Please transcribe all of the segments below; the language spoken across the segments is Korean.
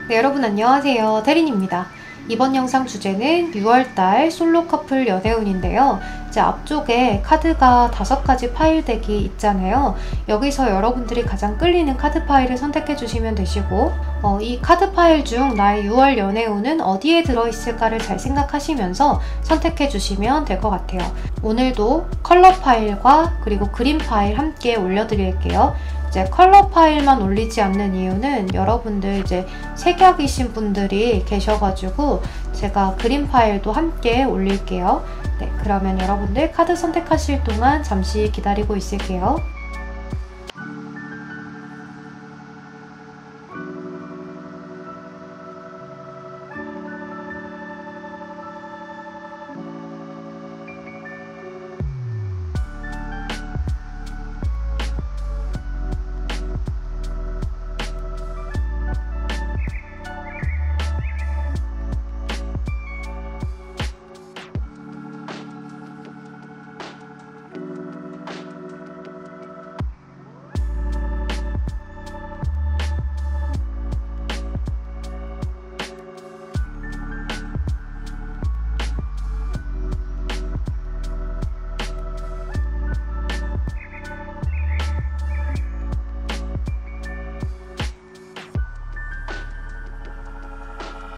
네, 여러분 안녕하세요. 태린입니다. 이번 영상 주제는 6월달 솔로 커플 연애운인데요. 이제 앞쪽에 카드가 5가지 파일 덱이 있잖아요. 여기서 여러분들이 가장 끌리는 카드 파일을 선택해 주시면 되시고 이 카드 파일 중 나의 6월 연애운은 어디에 들어있을까를 잘 생각하시면서 선택해 주시면 될 것 같아요. 오늘도 컬러 파일과 그리고 그림 파일 함께 올려드릴게요. 이제 컬러 파일만 올리지 않는 이유는 여러분들 이제 색약이신 분들이 계셔가지고 제가 그림 파일도 함께 올릴게요. 네, 그러면 여러분들 카드 선택하실 동안 잠시 기다리고 있을게요.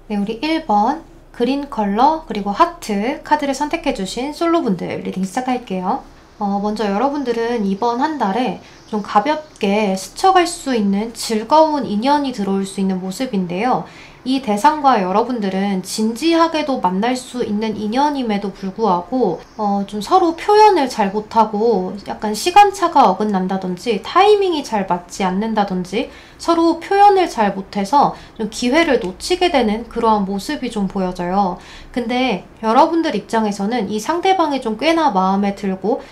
네, 우리 1번 그린 컬러 그리고 하트 카드를 선택해주신 솔로분들 리딩 시작할게요. 먼저 여러분들은 이번 한 달에 좀 가볍게 스쳐갈 수 있는 즐거운 인연이 들어올 수 있는 모습인데요. 이 대상과 여러분들은 진지하게도 만날 수 있는 인연임에도 불구하고 좀 서로 표현을 잘 못하고 약간 시간차가 어긋난다든지 타이밍이 잘 맞지 않는다든지 서로 표현을 잘 못해서 좀 기회를 놓치게 되는 그러한 모습이 좀 보여져요. 근데 여러분들 입장에서는 이 상대방이 좀 꽤나 마음에 들고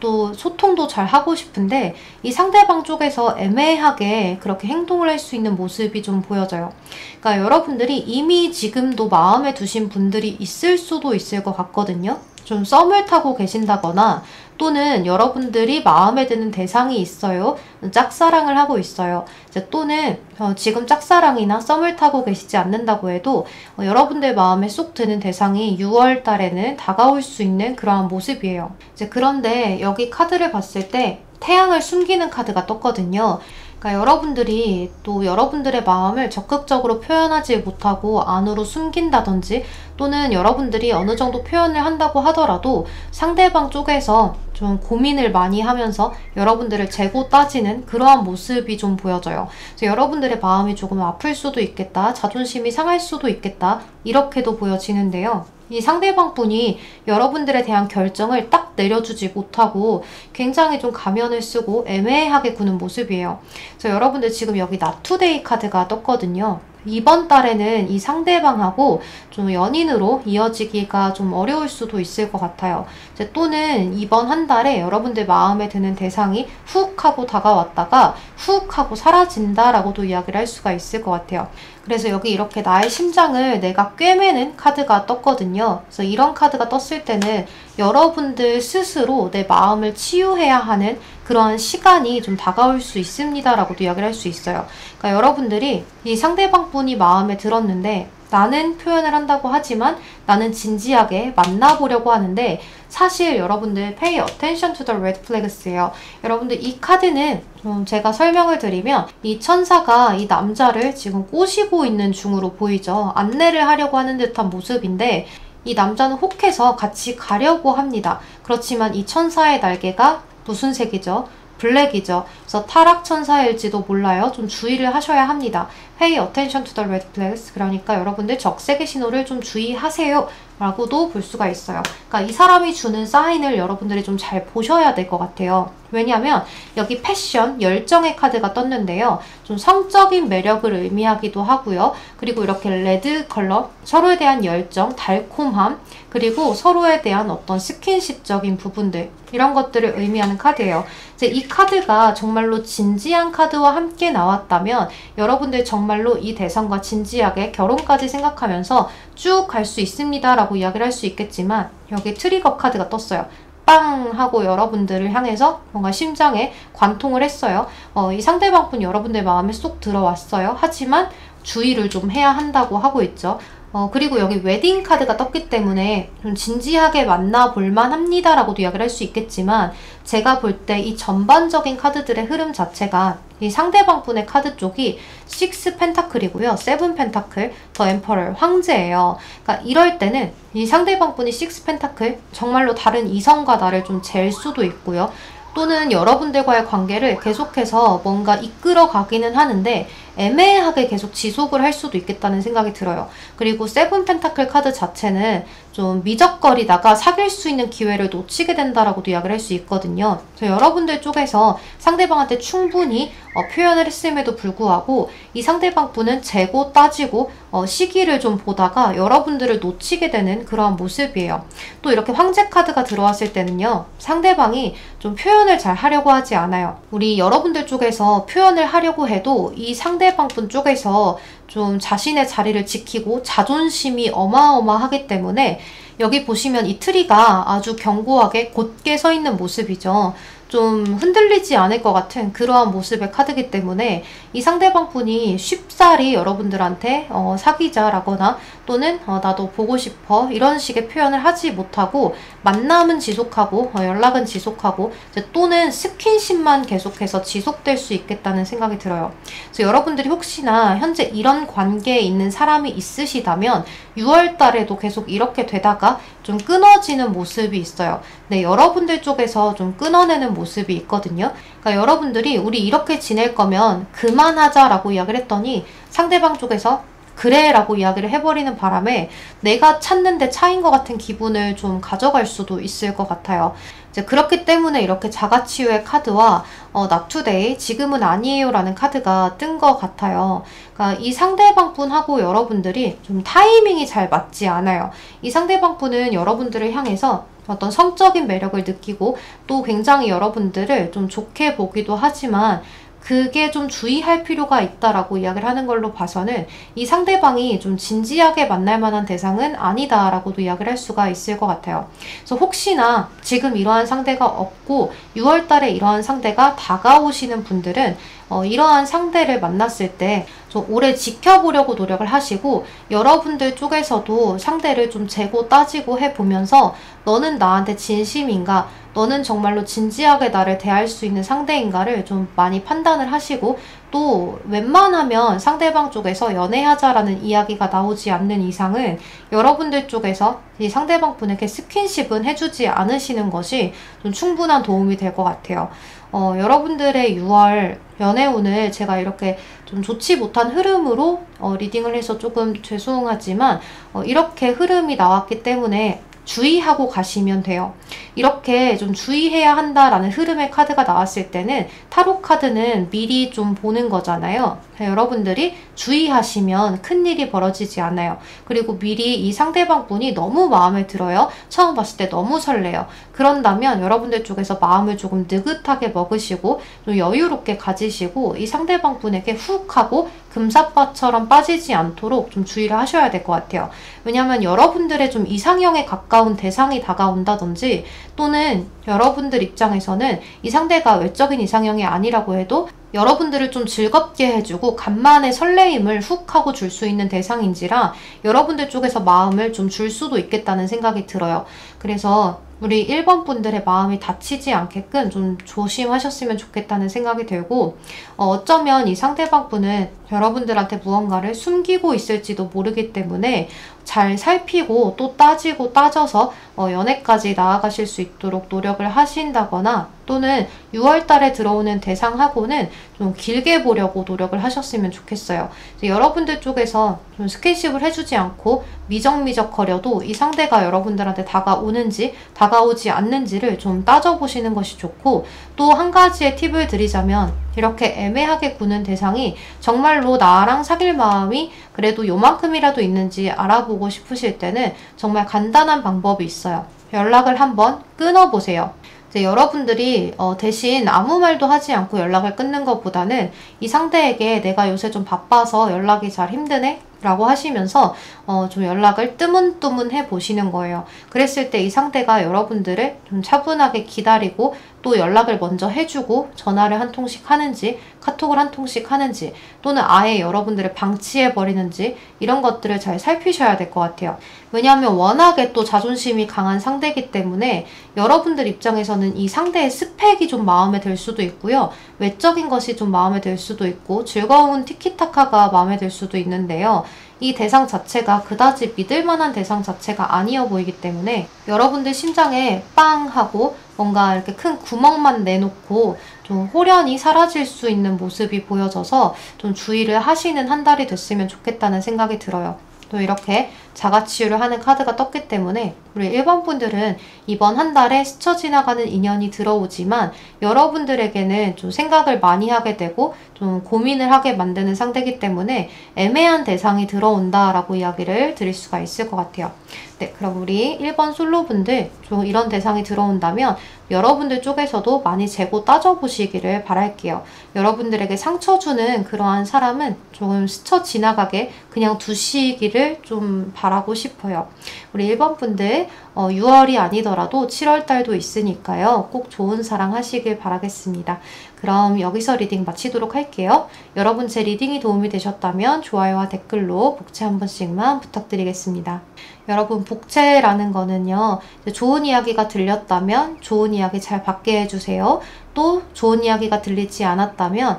또 소통도 잘 하고 싶은데 이 상대방 쪽에서 애매하게 그렇게 행동을 할 수 있는 모습이 좀 보여져요. 그러니까 여러분들이 이미 지금도 마음에 두신 분들이 있을 수도 있을 것 같거든요. 좀 썸을 타고 계신다거나 또는 여러분들이 마음에 드는 대상이 있어요. 짝사랑을 하고 있어요. 또는 지금 짝사랑이나 썸을 타고 계시지 않는다고 해도 여러분들 마음에 쏙 드는 대상이 6월 달에는 다가올 수 있는 그러한 모습이에요. 그런데 여기 카드를 봤을 때 태양을 숨기는 카드가 떴거든요. 그러니까 여러분들이 또 여러분들의 마음을 적극적으로 표현하지 못하고 안으로 숨긴다든지 또는 여러분들이 어느 정도 표현을 한다고 하더라도 상대방 쪽에서 좀 고민을 많이 하면서 여러분들을 재고 따지는 그러한 모습이 좀 보여져요. 그래서 여러분들의 마음이 조금 아플 수도 있겠다, 자존심이 상할 수도 있겠다 이렇게도 보여지는데요. 이 상대방 분이 여러분들에 대한 결정을 딱 내려주지 못하고 굉장히 좀 가면을 쓰고 애매하게 구는 모습이에요. 그래서 여러분들 지금 여기 나투데이 카드가 떴거든요. 이번 달에는 이 상대방하고 좀 연인으로 이어지기가 좀 어려울 수도 있을 것 같아요. 또는 이번 한 달에 여러분들 마음에 드는 대상이 훅 하고 다가왔다가 훅 하고 사라진다라고도 이야기를 할 수가 있을 것 같아요. 그래서 여기 이렇게 나의 심장을 내가 꿰매는 카드가 떴거든요. 그래서 이런 카드가 떴을 때는 여러분들 스스로 내 마음을 치유해야 하는 그런 시간이 좀 다가올 수 있습니다 라고도 이야기를 할 수 있어요. 그러니까 여러분들이 이 상대방 분이 마음에 들었는데 나는 표현을 한다고 하지만 나는 진지하게 만나보려고 하는데 사실 여러분들 pay attention to the red flags예요. 여러분들 이 카드는 제가 설명을 드리면 이 천사가 이 남자를 지금 꼬시고 있는 중으로 보이죠. 안내를 하려고 하는 듯한 모습인데 이 남자는 혹해서 같이 가려고 합니다. 그렇지만 이 천사의 날개가 무슨 색이죠? 블랙이죠. 그래서 타락천사일지도 몰라요. 좀 주의를 하셔야 합니다. Pay attention to the red flags. 그러니까 여러분들 적색의 신호를 좀 주의하세요. 라고도 볼 수가 있어요. 그러니까 이 사람이 주는 사인을 여러분들이 좀 잘 보셔야 될 것 같아요. 왜냐하면 여기 패션, 열정의 카드가 떴는데요. 좀 성적인 매력을 의미하기도 하고요. 그리고 이렇게 레드 컬러, 서로에 대한 열정, 달콤함, 그리고 서로에 대한 어떤 스킨십적인 부분들 이런 것들을 의미하는 카드예요. 이제 이 카드가 정말로 진지한 카드와 함께 나왔다면 여러분들 정말로 이 대상과 진지하게 결혼까지 생각하면서 쭉 갈 수 있습니다 라고 이야기를 할 수 있겠지만 여기 트리거 카드가 떴어요. 빵 하고 여러분들을 향해서 뭔가 심장에 관통을 했어요. 이 상대방분 여러분들 마음에 쏙 들어왔어요. 하지만 주의를 좀 해야 한다고 하고 있죠. 그리고 여기 웨딩 카드가 떴기 때문에 좀 진지하게 만나볼만 합니다 라고도 이야기를 할 수 있겠지만, 제가 볼 때 이 전반적인 카드들의 흐름 자체가 이 상대방 분의 카드 쪽이 6 펜타클이고요. 7 펜타클, 더 엠퍼럴, 황제예요. 그러니까 이럴 때는 이 상대방 분이 6 펜타클, 정말로 다른 이성과 나를 좀 잴 수도 있고요. 또는 여러분들과의 관계를 계속해서 뭔가 이끌어 가기는 하는데 애매하게 계속 지속을 할 수도 있겠다는 생각이 들어요. 그리고 세븐 펜타클 카드 자체는 좀 미적거리다가 사귈 수 있는 기회를 놓치게 된다라고도 이야기를 할 수 있거든요. 그래서 여러분들 쪽에서 상대방한테 충분히 표현을 했음에도 불구하고 이 상대방 분은 재고 따지고 시기를 좀 보다가 여러분들을 놓치게 되는 그러한 모습이에요. 또 이렇게 황제 카드가 들어왔을 때는요, 상대방이 좀 표현을 잘 하려고 하지 않아요. 우리 여러분들 쪽에서 표현을 하려고 해도 이 상대방 분 쪽에서 좀 자신의 자리를 지키고 자존심이 어마어마하기 때문에, 여기 보시면 이 트리가 아주 견고하게 곧게 서 있는 모습이죠. 좀 흔들리지 않을 것 같은 그러한 모습의 카드이기 때문에 이 상대방 분이 쉽사리 여러분들한테 사귀자라거나 또는 나도 보고 싶어 이런 식의 표현을 하지 못하고 만남은 지속하고 연락은 지속하고 또는 스킨십만 계속해서 지속될 수 있겠다는 생각이 들어요. 그래서 여러분들이 혹시나 현재 이런 관계에 있는 사람이 있으시다면 6월 달에도 계속 이렇게 되다가 좀 끊어지는 모습이 있어요. 네, 여러분들 쪽에서 좀 끊어내는 모습이 있거든요. 그러니까 여러분들이 우리 이렇게 지낼 거면 그만하자라고 이야기를 했더니 상대방 쪽에서 그래 라고 이야기를 해버리는 바람에 내가 찾는데 차인 것 같은 기분을 좀 가져갈 수도 있을 것 같아요. 이제 그렇기 때문에 이렇게 자가치유의 카드와 Not Today, 지금은 아니에요 라는 카드가 뜬 것 같아요. 그러니까 이 상대방 분하고 여러분들이 좀 타이밍이 잘 맞지 않아요. 이 상대방 분은 여러분들을 향해서 어떤 성적인 매력을 느끼고 또 굉장히 여러분들을 좀 좋게 보기도 하지만, 그게 좀 주의할 필요가 있다라고 이야기를 하는 걸로 봐서는 이 상대방이 좀 진지하게 만날 만한 대상은 아니다라고도 이야기를 할 수가 있을 것 같아요. 그래서 혹시나 지금 이러한 상대가 없고 6월 달에 이러한 상대가 다가오시는 분들은 이러한 상대를 만났을 때 좀 오래 지켜보려고 노력을 하시고, 여러분들 쪽에서도 상대를 좀 재고 따지고 해보면서 너는 나한테 진심인가? 너는 정말로 진지하게 나를 대할 수 있는 상대인가를 좀 많이 판단을 하시고, 또 웬만하면 상대방 쪽에서 연애하자라는 이야기가 나오지 않는 이상은 여러분들 쪽에서 이 상대방 분에게 스킨십은 해주지 않으시는 것이 좀 충분한 도움이 될 것 같아요. 여러분들의 6월 연애운을 제가 이렇게 좀 좋지 못한 흐름으로 리딩을 해서 조금 죄송하지만 이렇게 흐름이 나왔기 때문에 주의하고 가시면 돼요. 이렇게 좀 주의해야 한다라는 흐름의 카드가 나왔을 때는 타로 카드는 미리 좀 보는 거잖아요. 여러분들이 주의하시면 큰일이 벌어지지 않아요. 그리고 미리 이 상대방 분이 너무 마음에 들어요. 처음 봤을 때 너무 설레요. 그런다면 여러분들 쪽에서 마음을 조금 느긋하게 먹으시고 좀 여유롭게 가지시고 이 상대방 분에게 훅 하고 금사빠처럼 빠지지 않도록 좀 주의를 하셔야 될 것 같아요. 왜냐하면 여러분들의 좀 이상형에 가까운 대상이 다가온다든지, 또는 여러분들 입장에서는 이 상대가 외적인 이상형이 아니라고 해도 여러분들을 좀 즐겁게 해주고 간만에 설레임을 훅 하고 줄 수 있는 대상인지라 여러분들 쪽에서 마음을 좀 줄 수도 있겠다는 생각이 들어요. 그래서 우리 1번 분들의 마음이 다치지 않게끔 좀 조심하셨으면 좋겠다는 생각이 들고, 어쩌면 이 상대방 분은 여러분들한테 무언가를 숨기고 있을지도 모르기 때문에 잘 살피고 또 따지고 따져서 연애까지 나아가실 수 있도록 노력을 하신다거나, 또는 6월 달에 들어오는 대상하고는 좀 길게 보려고 노력을 하셨으면 좋겠어요. 여러분들 쪽에서 좀 스킨십을 해주지 않고 미적미적 거려도 이 상대가 여러분들한테 다가오는지 다가오지 않는지를 좀 따져보시는 것이 좋고, 또 한 가지의 팁을 드리자면, 이렇게 애매하게 구는 대상이 정말로 나랑 사귈 마음이 그래도 요만큼이라도 있는지 알아보고 싶으실 때는 정말 간단한 방법이 있어요. 연락을 한번 끊어보세요. 이제 여러분들이 대신 아무 말도 하지 않고 연락을 끊는 것보다는 이 상대에게 내가 요새 좀 바빠서 연락이 잘 힘드네? 라고 하시면서 좀 연락을 뜨문뜨문 해보시는 거예요. 그랬을 때 이 상대가 여러분들을 좀 차분하게 기다리고 또 연락을 먼저 해주고 전화를 한 통씩 하는지 카톡을 한 통씩 하는지 또는 아예 여러분들을 방치해버리는지 이런 것들을 잘 살피셔야 될 것 같아요. 왜냐하면 워낙에 또 자존심이 강한 상대이기 때문에 여러분들 입장에서는 이 상대의 스펙이 좀 마음에 들 수도 있고요. 외적인 것이 좀 마음에 들 수도 있고 즐거운 티키타카가 마음에 들 수도 있는데요. 이 대상 자체가 그다지 믿을 만한 대상 자체가 아니어 보이기 때문에 여러분들 심장에 빵 하고 뭔가 이렇게 큰 구멍만 내놓고 좀 홀연히 사라질 수 있는 모습이 보여져서 좀 주의를 하시는 한 달이 됐으면 좋겠다는 생각이 들어요. 또 이렇게 자가치유를 하는 카드가 떴기 때문에 우리 1번 분들은 이번 한 달에 스쳐 지나가는 인연이 들어오지만 여러분들에게는 좀 생각을 많이 하게 되고 좀 고민을 하게 만드는 상대이기 때문에 애매한 대상이 들어온다라고 이야기를 드릴 수가 있을 것 같아요. 네, 그럼 우리 1번 솔로분들 좀 이런 대상이 들어온다면 여러분들 쪽에서도 많이 재고 따져보시기를 바랄게요. 여러분들에게 상처 주는 그러한 사람은 조금 스쳐 지나가게 그냥 두시기를 좀 바라고 싶어요. 우리 1번 분들 6월이 아니더라도 7월 달도 있으니까요. 꼭 좋은 사랑 하시길 바라겠습니다. 그럼 여기서 리딩 마치도록 할게요. 여러분 제 리딩이 도움이 되셨다면 좋아요와 댓글로 복채 한 번씩만 부탁드리겠습니다. 여러분 복채라는 거는요. 좋은 이야기가 들렸다면 좋은 이야기 잘 받게 해주세요. 또 좋은 이야기가 들리지 않았다면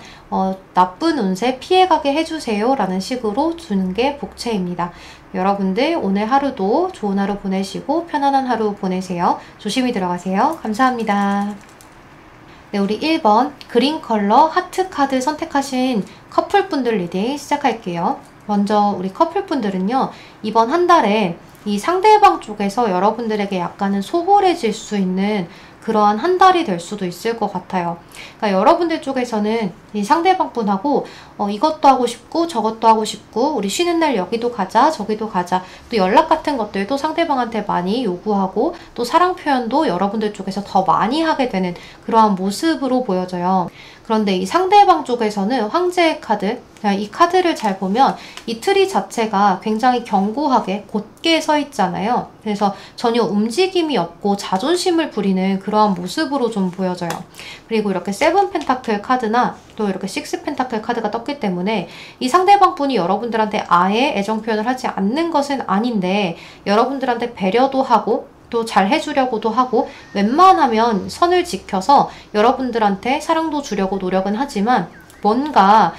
나쁜 운세 피해가게 해주세요 라는 식으로 주는 게 복채입니다. 여러분들 오늘 하루도 좋은 하루 보내시고 편안한 하루 보내세요. 조심히 들어가세요. 감사합니다. 네, 우리 1번 그린 컬러 하트 카드 선택하신 커플분들 리딩 시작할게요. 먼저 우리 커플분들은요. 이번 한 달에 이 상대방 쪽에서 여러분들에게 약간은 소홀해질 수 있는 그러한 한 달이 될 수도 있을 것 같아요. 그러니까 여러분들 쪽에서는 이 상대방 분하고 이것도 하고 싶고 저것도 하고 싶고 우리 쉬는 날 여기도 가자 저기도 가자 또 연락 같은 것들도 상대방한테 많이 요구하고 또 사랑 표현도 여러분들 쪽에서 더 많이 하게 되는 그러한 모습으로 보여져요. 그런데 이 상대방 쪽에서는 황제의 카드, 이 카드를 잘 보면 이 트리 자체가 굉장히 견고하게 곧게 서 있잖아요. 그래서 전혀 움직임이 없고 자존심을 부리는 그러한 모습으로 좀 보여져요. 그리고 이렇게 세븐 펜타클 카드나 또 이렇게 식스 펜타클 카드가 떴기 때문에 이 상대방 분이 여러분들한테 아예 애정 표현을 하지 않는 것은 아닌데 여러분들한테 배려도 하고 또 잘 해주려고도 하고 웬만하면 선을 지켜서 여러분들한테 사랑도 주려고 노력은 하지만 뭔가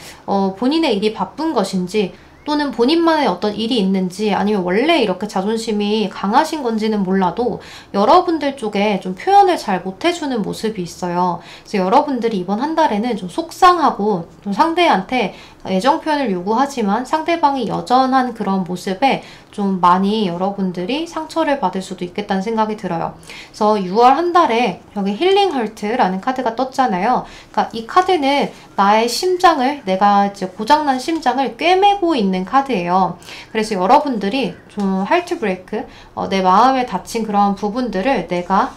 본인의 일이 바쁜 것인지 또는 본인만의 어떤 일이 있는지 아니면 원래 이렇게 자존심이 강하신 건지는 몰라도 여러분들 쪽에 좀 표현을 잘 못해주는 모습이 있어요. 그래서 여러분들이 이번 한 달에는 좀 속상하고 좀 상대한테 애정 표현을 요구하지만 상대방이 여전한 그런 모습에 좀 많이 여러분들이 상처를 받을 수도 있겠다는 생각이 들어요. 그래서 6월 한 달에 여기 힐링 헐트라는 카드가 떴잖아요. 그러니까 이 카드는 나의 심장을 내가 이제 고장난 심장을 꿰매고 있는 카드예요. 그래서 여러분들이 좀 하트 브레이크 내 마음에 다친 그런 부분들을 내가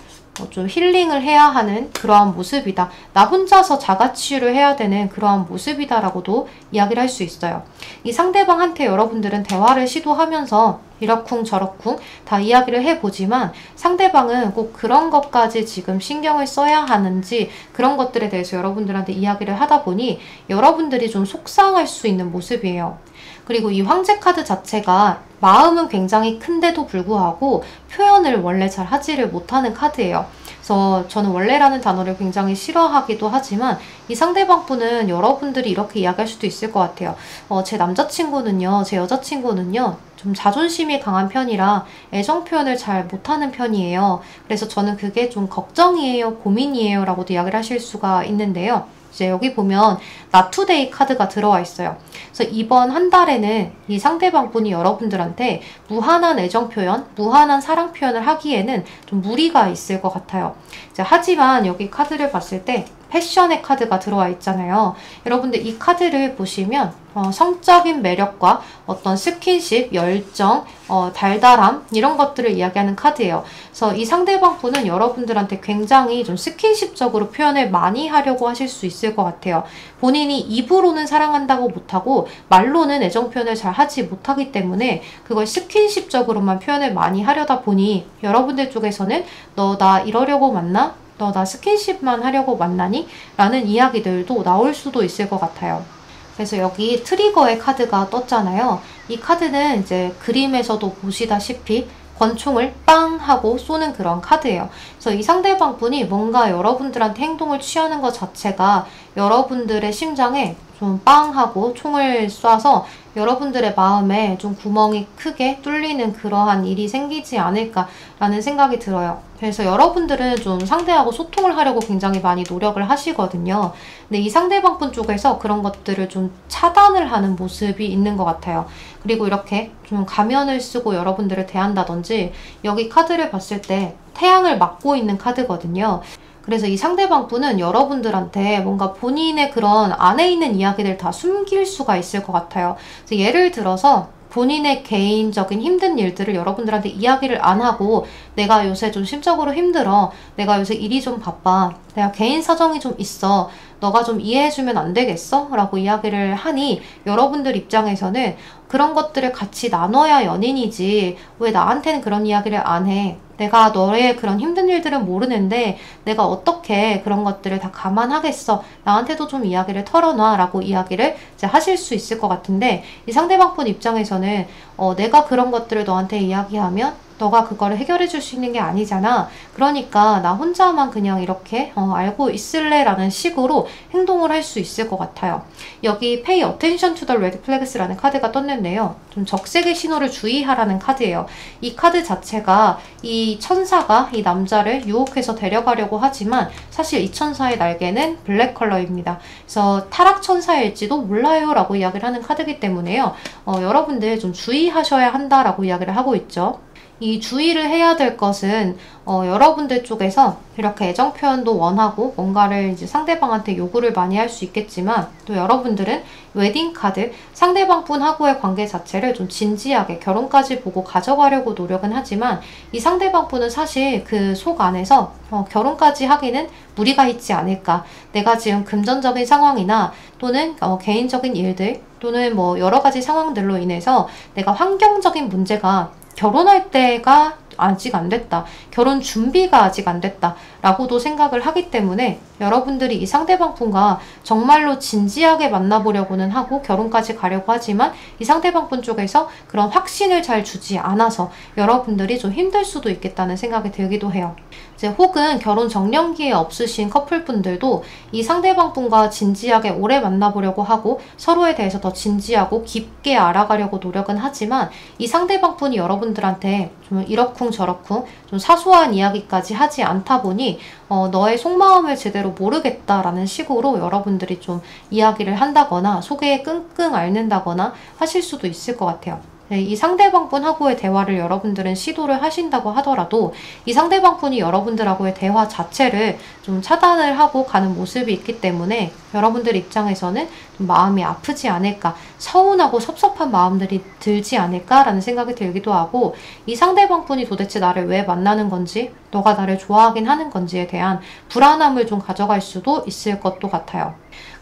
좀 힐링을 해야 하는 그러한 모습이다. 나 혼자서 자가치유를 해야 되는 그러한 모습이다라고도 이야기를 할 수 있어요. 이 상대방한테 여러분들은 대화를 시도하면서 이러쿵 저러쿵 다 이야기를 해보지만 상대방은 꼭 그런 것까지 지금 신경을 써야 하는지 그런 것들에 대해서 여러분들한테 이야기를 하다 보니 여러분들이 좀 속상할 수 있는 모습이에요. 그리고 이 황제 카드 자체가 마음은 굉장히 큰데도 불구하고 표현을 원래 잘 하지를 못하는 카드예요. 그래서 저는 원래라는 단어를 굉장히 싫어하기도 하지만 이 상대방 분은 여러분들이 이렇게 이야기할 수도 있을 것 같아요. 제 남자친구는요, 제 여자친구는요, 좀 자존심이 강한 편이라 애정 표현을 잘 못하는 편이에요. 그래서 저는 그게 좀 걱정이에요, 고민이에요 라고도 이야기를 하실 수가 있는데요. 이제 여기 보면 나투데이 카드가 들어와 있어요. 그래서 이번 한 달에는 이 상대방 분이 여러분들한테 무한한 애정 표현, 무한한 사랑 표현을 하기에는 좀 무리가 있을 것 같아요. 이제 하지만 여기 카드를 봤을 때 패션의 카드가 들어와 있잖아요. 여러분들 이 카드를 보시면 성적인 매력과 어떤 스킨십, 열정, 달달함 이런 것들을 이야기하는 카드예요. 그래서 이 상대방 분은 여러분들한테 굉장히 좀 스킨십적으로 표현을 많이 하려고 하실 수 있을 것 같아요. 본인이 입으로는 사랑한다고 못하고 말로는 애정 표현을 잘 하지 못하기 때문에 그걸 스킨십적으로만 표현을 많이 하려다 보니 여러분들 쪽에서는 너 나 이러려고 만나? 너 나 스킨십만 하려고 만나니? 라는 이야기들도 나올 수도 있을 것 같아요. 그래서 여기 트리거의 카드가 떴잖아요. 이 카드는 이제 그림에서도 보시다시피 권총을 빵 하고 쏘는 그런 카드예요. 그래서 이 상대방 분이 뭔가 여러분들한테 행동을 취하는 것 자체가 여러분들의 심장에 좀 빵 하고 총을 쏴서 여러분들의 마음에 좀 구멍이 크게 뚫리는 그러한 일이 생기지 않을까라는 생각이 들어요. 그래서 여러분들은 좀 상대하고 소통을 하려고 굉장히 많이 노력을 하시거든요. 근데 이 상대방 분 쪽에서 그런 것들을 좀 차단을 하는 모습이 있는 것 같아요. 그리고 이렇게 좀 가면을 쓰고 여러분들을 대한다든지, 여기 카드를 봤을 때 태양을 막고 있는 카드거든요. 그래서 이 상대방 분은 여러분들한테 뭔가 본인의 그런 안에 있는 이야기를 다 숨길 수가 있을 것 같아요. 그래서 예를 들어서 본인의 개인적인 힘든 일들을 여러분들한테 이야기를 안 하고, 내가 요새 좀 심적으로 힘들어, 내가 요새 일이 좀 바빠, 내가 개인 사정이 좀 있어, 너가 좀 이해해주면 안 되겠어? 라고 이야기를 하니 여러분들 입장에서는 그런 것들을 같이 나눠야 연인이지, 왜 나한테는 그런 이야기를 안 해? 내가 너의 그런 힘든 일들은 모르는데 내가 어떻게 그런 것들을 다 감안하겠어? 나한테도 좀 이야기를 털어놔 라고 이야기를 이제 하실 수 있을 것 같은데, 이 상대방 분 입장에서는 내가 그런 것들을 너한테 이야기하면 너가 그거를 해결해 줄 수 있는 게 아니잖아. 그러니까 나 혼자만 그냥 이렇게 알고 있을래? 라는 식으로 행동을 할 수 있을 것 같아요. 여기 Pay Attention to the Red Flags 라는 카드가 떴는데요. 좀 적색의 신호를 주의하라는 카드예요. 이 카드 자체가 이 천사가 이 남자를 유혹해서 데려가려고 하지만 사실 이 천사의 날개는 블랙 컬러입니다. 그래서 타락 천사일지도 몰라요 라고 이야기를 하는 카드이기 때문에요. 여러분들 좀 주의하셔야 한다라고 이야기를 하고 있죠. 이 주의를 해야 될 것은 여러분들 쪽에서 이렇게 애정 표현도 원하고 뭔가를 이제 상대방한테 요구를 많이 할 수 있겠지만, 또 여러분들은 웨딩 카드, 상대방 분하고의 관계 자체를 좀 진지하게 결혼까지 보고 가져가려고 노력은 하지만, 이 상대방 분은 사실 그 속 안에서 결혼까지 하기는 무리가 있지 않을까, 내가 지금 금전적인 상황이나 또는 개인적인 일들 또는 뭐 여러 가지 상황들로 인해서 내가 환경적인 문제가 결혼할 때가 아직 안 됐다, 결혼 준비가 아직 안 됐다 라고도 생각을 하기 때문에 여러분들이 이 상대방 분과 정말로 진지하게 만나보려고는 하고 결혼까지 가려고 하지만 이 상대방 분 쪽에서 그런 확신을 잘 주지 않아서 여러분들이 좀 힘들 수도 있겠다는 생각이 들기도 해요. 이제 혹은 결혼 정년기에 없으신 커플분들도 이 상대방 분과 진지하게 오래 만나보려고 하고 서로에 대해서 더 진지하고 깊게 알아가려고 노력은 하지만, 이 상대방 분이 여러분들한테 좀 이러쿵 저러쿵 좀 사소한 이야기까지 하지 않다 보니 너의 속마음을 제대로 모르겠다라는 식으로 여러분들이 좀 이야기를 한다거나 속에 끙끙 앓는다거나 하실 수도 있을 것 같아요. 네, 이 상대방 분하고의 대화를 여러분들은 시도를 하신다고 하더라도 이 상대방 분이 여러분들하고의 대화 자체를 좀 차단을 하고 가는 모습이 있기 때문에 여러분들 입장에서는 좀 마음이 아프지 않을까, 서운하고 섭섭한 마음들이 들지 않을까라는 생각이 들기도 하고, 이 상대방 분이 도대체 나를 왜 만나는 건지, 너가 나를 좋아하긴 하는 건지에 대한 불안함을 좀 가져갈 수도 있을 것도 같아요.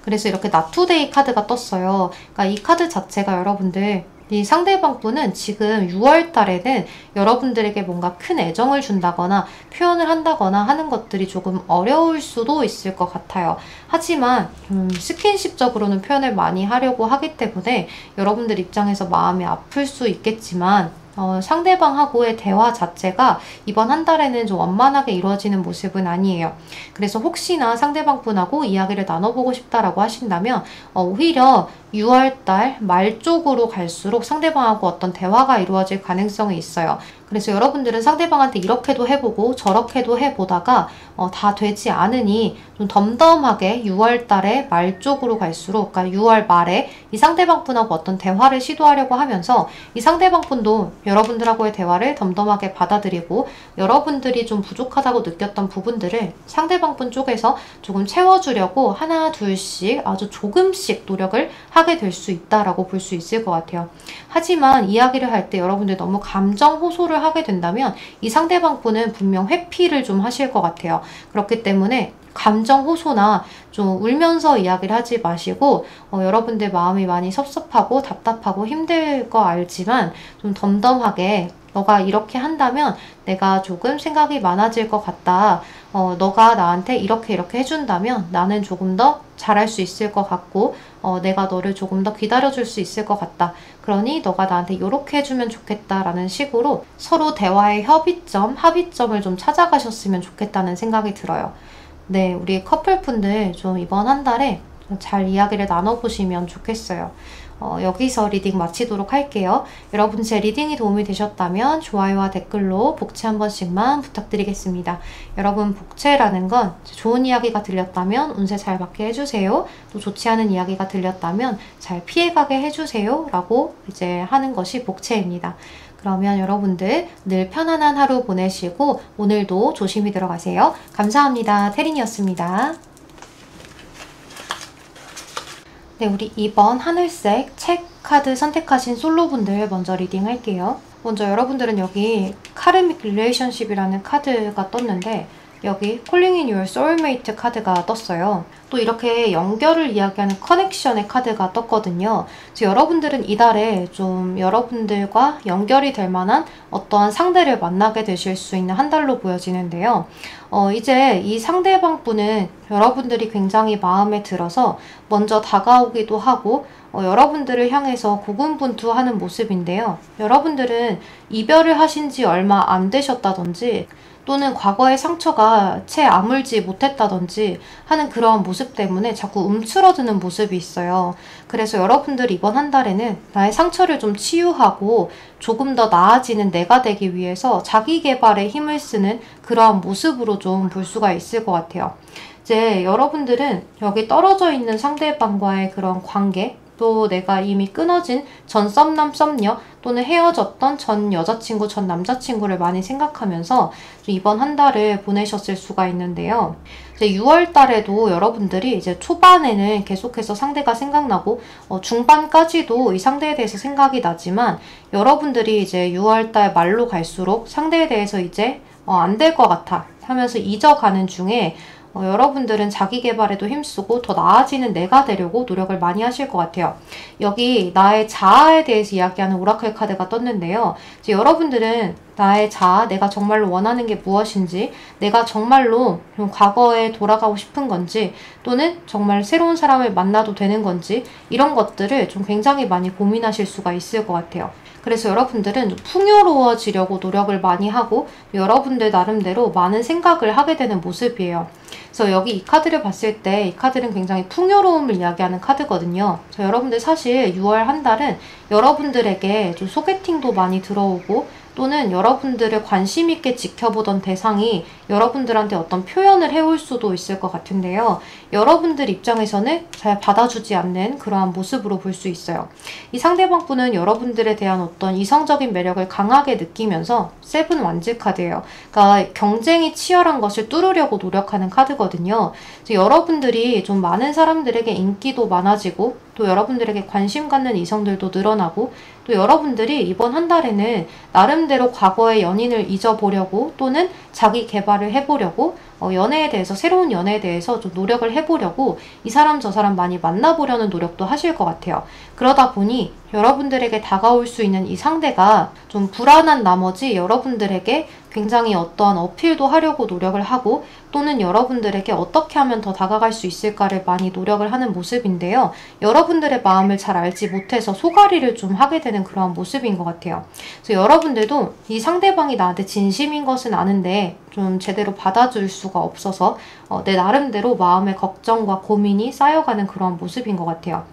그래서 이렇게 나투데이 카드가 떴어요. 그러니까 이 카드 자체가 여러분들, 이 상대방 분은 지금 6월 달에는 여러분들에게 뭔가 큰 애정을 준다거나 표현을 한다거나 하는 것들이 조금 어려울 수도 있을 것 같아요. 하지만 스킨십적으로는 표현을 많이 하려고 하기 때문에 여러분들 입장에서 마음이 아플 수 있겠지만, 상대방하고의 대화 자체가 이번 한 달에는 좀 원만하게 이루어지는 모습은 아니에요. 그래서 혹시나 상대방 분하고 이야기를 나눠보고 싶다라고 하신다면 오히려 6월달 말 쪽으로 갈수록 상대방하고 어떤 대화가 이루어질 가능성이 있어요. 그래서 여러분들은 상대방한테 이렇게도 해보고 저렇게도 해보다가 다 되지 않으니 좀 덤덤하게 6월달에 말 쪽으로 갈수록, 그러니까 6월 말에 이 상대방 분하고 어떤 대화를 시도하려고 하면서 이 상대방 분도 여러분들하고의 대화를 덤덤하게 받아들이고, 여러분들이 좀 부족하다고 느꼈던 부분들을 상대방 분 쪽에서 조금 채워주려고 하나 둘씩 아주 조금씩 노력을 하게 될 수 있다라고 볼 수 있을 것 같아요. 하지만 이야기를 할 때 여러분들 너무 감정 호소를 하게 된다면 이 상대방 분은 분명 회피를 좀 하실 것 같아요. 그렇기 때문에 감정 호소나 좀 울면서 이야기를 하지 마시고 여러분들 마음이 많이 섭섭하고 답답하고 힘들 거 알지만 좀 덤덤하게 너가 이렇게 한다면 내가 조금 생각이 많아질 것 같다. 너가 나한테 이렇게 해준다면 나는 조금 더 잘할 수 있을 것 같고 내가 너를 조금 더 기다려줄 수 있을 것 같다. 그러니 너가 나한테 이렇게 해주면 좋겠다라는 식으로 서로 대화의 협의점, 합의점을 좀 찾아가셨으면 좋겠다는 생각이 들어요. 네, 우리 커플분들 좀 이번 한 달에 잘 이야기를 나눠보시면 좋겠어요. 여기서 리딩 마치도록 할게요. 여러분 제 리딩이 도움이 되셨다면 좋아요와 댓글로 복채 한 번씩만 부탁드리겠습니다. 여러분 복채라는 건 좋은 이야기가 들렸다면 운세 잘 받게 해주세요. 또 좋지 않은 이야기가 들렸다면 잘 피해가게 해주세요. 라고 이제 하는 것이 복채입니다. 그러면 여러분들 늘 편안한 하루 보내시고 오늘도 조심히 들어가세요. 감사합니다. 태린이었습니다. 네, 우리 이번 하늘색 책 카드 선택하신 솔로분들 먼저 리딩할게요. 먼저 여러분들은 여기 카르믹 릴레이션십이라는 카드가 떴는데 여기 Calling in Your Soulmate 카드가 떴어요. 또 이렇게 연결을 이야기하는 커넥션의 카드가 떴거든요. 그래서 여러분들은 이달에 좀 여러분들과 연결이 될 만한 어떠한 상대를 만나게 되실 수 있는 한 달로 보여지는데요. 이제 이 상대방 분은 여러분들이 굉장히 마음에 들어서 먼저 다가오기도 하고 여러분들을 향해서 고군분투하는 모습인데요. 여러분들은 이별을 하신 지 얼마 안 되셨다든지 또는 과거의 상처가 채 아물지 못했다든지 하는 그런 모습 때문에 자꾸 움츠러드는 모습이 있어요. 그래서 여러분들이 이번 한 달에는 나의 상처를 좀 치유하고 조금 더 나아지는 내가 되기 위해서 자기 개발에 힘을 쓰는 그러한 모습으로 좀 볼 수가 있을 것 같아요. 이제 여러분들은 여기 떨어져 있는 상대방과의 그런 관계, 또 내가 이미 끊어진 전 썸남 썸녀 또는 헤어졌던 전 여자친구 전 남자친구를 많이 생각하면서 이번 한 달을 보내셨을 수가 있는데요. 이제 6월 달에도 여러분들이 이제 초반에는 계속해서 상대가 생각나고 중반까지도 이 상대에 대해서 생각이 나지만 여러분들이 이제 6월 달 말로 갈수록 상대에 대해서 이제 안 될 것 같아 하면서 잊어가는 중에 여러분들은 자기 개발에도 힘쓰고 더 나아지는 내가 되려고 노력을 많이 하실 것 같아요. 여기 나의 자아에 대해서 이야기하는 오라클 카드가 떴는데요. 이제 여러분들은 나의 자아, 내가 정말로 원하는 게 무엇인지, 내가 정말로 좀 과거에 돌아가고 싶은 건지, 또는 정말 새로운 사람을 만나도 되는 건지 이런 것들을 좀 굉장히 많이 고민하실 수가 있을 것 같아요. 그래서 여러분들은 풍요로워지려고 노력을 많이 하고 여러분들 나름대로 많은 생각을 하게 되는 모습이에요. 그래서 여기 이 카드를 봤을 때 이 카드는 굉장히 풍요로움을 이야기하는 카드거든요. 그래서 여러분들 사실 6월 한 달은 여러분들에게 좀 소개팅도 많이 들어오고 또는 여러분들을 관심 있게 지켜보던 대상이 여러분들한테 어떤 표현을 해올 수도 있을 것 같은데요. 여러분들 입장에서는 잘 받아주지 않는 그러한 모습으로 볼 수 있어요. 이 상대방 분은 여러분들에 대한 어떤 이성적인 매력을 강하게 느끼면서 세븐 완즈 카드예요. 그러니까 경쟁이 치열한 것을 뚫으려고 노력하는 카드거든요. 여러분들이 좀 많은 사람들에게 인기도 많아지고 또 여러분들에게 관심 갖는 이성들도 늘어나고 또 여러분들이 이번 한 달에는 나름대로 과거의 연인을 잊어보려고 또는 자기 개발을 해보려고 연애에 대해서 새로운 연애에 대해서 좀 노력을 해보려고 이 사람 저 사람 많이 만나보려는 노력도 하실 것 같아요. 그러다 보니 여러분들에게 다가올 수 있는 이 상대가 좀 불안한 나머지 여러분들에게 굉장히 어떠한 어필도 하려고 노력을 하고 또는 여러분들에게 어떻게 하면 더 다가갈 수 있을까를 많이 노력을 하는 모습인데요. 여러분들의 마음을 잘 알지 못해서 소가리를 좀 하게 되는 그러한 모습인 것 같아요. 그래서 여러분들도 이 상대방이 나한테 진심인 것은 아는데 좀 제대로 받아줄 수가 없어서 내 나름대로 마음의 걱정과 고민이 쌓여가는 그러한 모습인 것 같아요.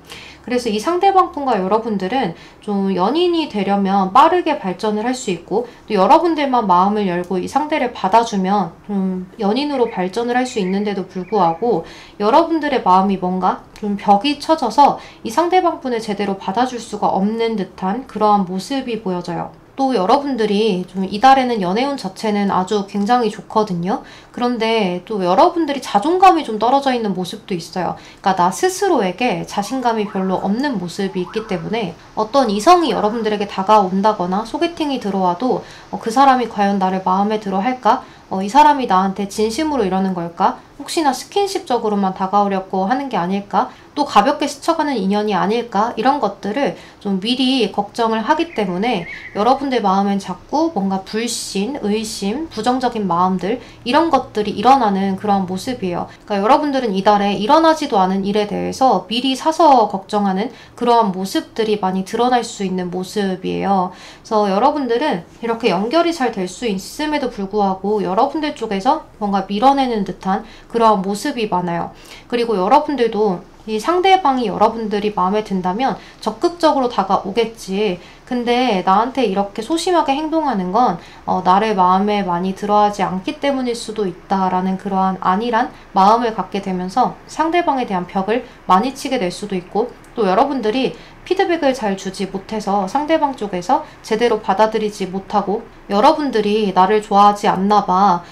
그래서 이 상대방 분과 여러분들은 좀 연인이 되려면 빠르게 발전을 할 수 있고 또 여러분들만 마음을 열고 이 상대를 받아주면 좀 연인으로 발전을 할 수 있는데도 불구하고 여러분들의 마음이 뭔가 좀 벽이 쳐져서 이 상대방 분을 제대로 받아줄 수가 없는 듯한 그러한 모습이 보여져요. 또 여러분들이 좀 이달에는 연애운 자체는 아주 굉장히 좋거든요. 그런데 또 여러분들이 자존감이 좀 떨어져 있는 모습도 있어요. 그러니까 나 스스로에게 자신감이 별로 없는 모습이 있기 때문에 어떤 이성이 여러분들에게 다가온다거나 소개팅이 들어와도 그 사람이 과연 나를 마음에 들어 할까? 이 사람이 나한테 진심으로 이러는 걸까? 혹시나 스킨십적으로만 다가오려고 하는 게 아닐까? 또 가볍게 스쳐가는 인연이 아닐까? 이런 것들을 좀 미리 걱정을 하기 때문에 여러분들 마음엔 자꾸 뭔가 불신, 의심, 부정적인 마음들 이런 것들이 일어나는 그런 모습이에요. 그러니까 여러분들은 이달에 일어나지도 않은 일에 대해서 미리 사서 걱정하는 그러한 모습들이 많이 드러날 수 있는 모습이에요. 그래서 여러분들은 이렇게 연결이 잘 될 수 있음에도 불구하고 여러분들 쪽에서 뭔가 밀어내는 듯한 그러한 모습이 많아요. 그리고 여러분들도 이 상대방이 여러분들이 마음에 든다면 적극적으로 다가오겠지. 근데 나한테 이렇게 소심하게 행동하는 건 나를 마음에 많이 들어하지 않기 때문일 수도 있다라는 그러한 안일한 마음을 갖게 되면서 상대방에 대한 벽을 많이 치게 될 수도 있고, 또 여러분들이 피드백을 잘 주지 못해서 상대방 쪽에서 제대로 받아들이지 못하고 여러분들이 나를 좋아하지 않나 봐.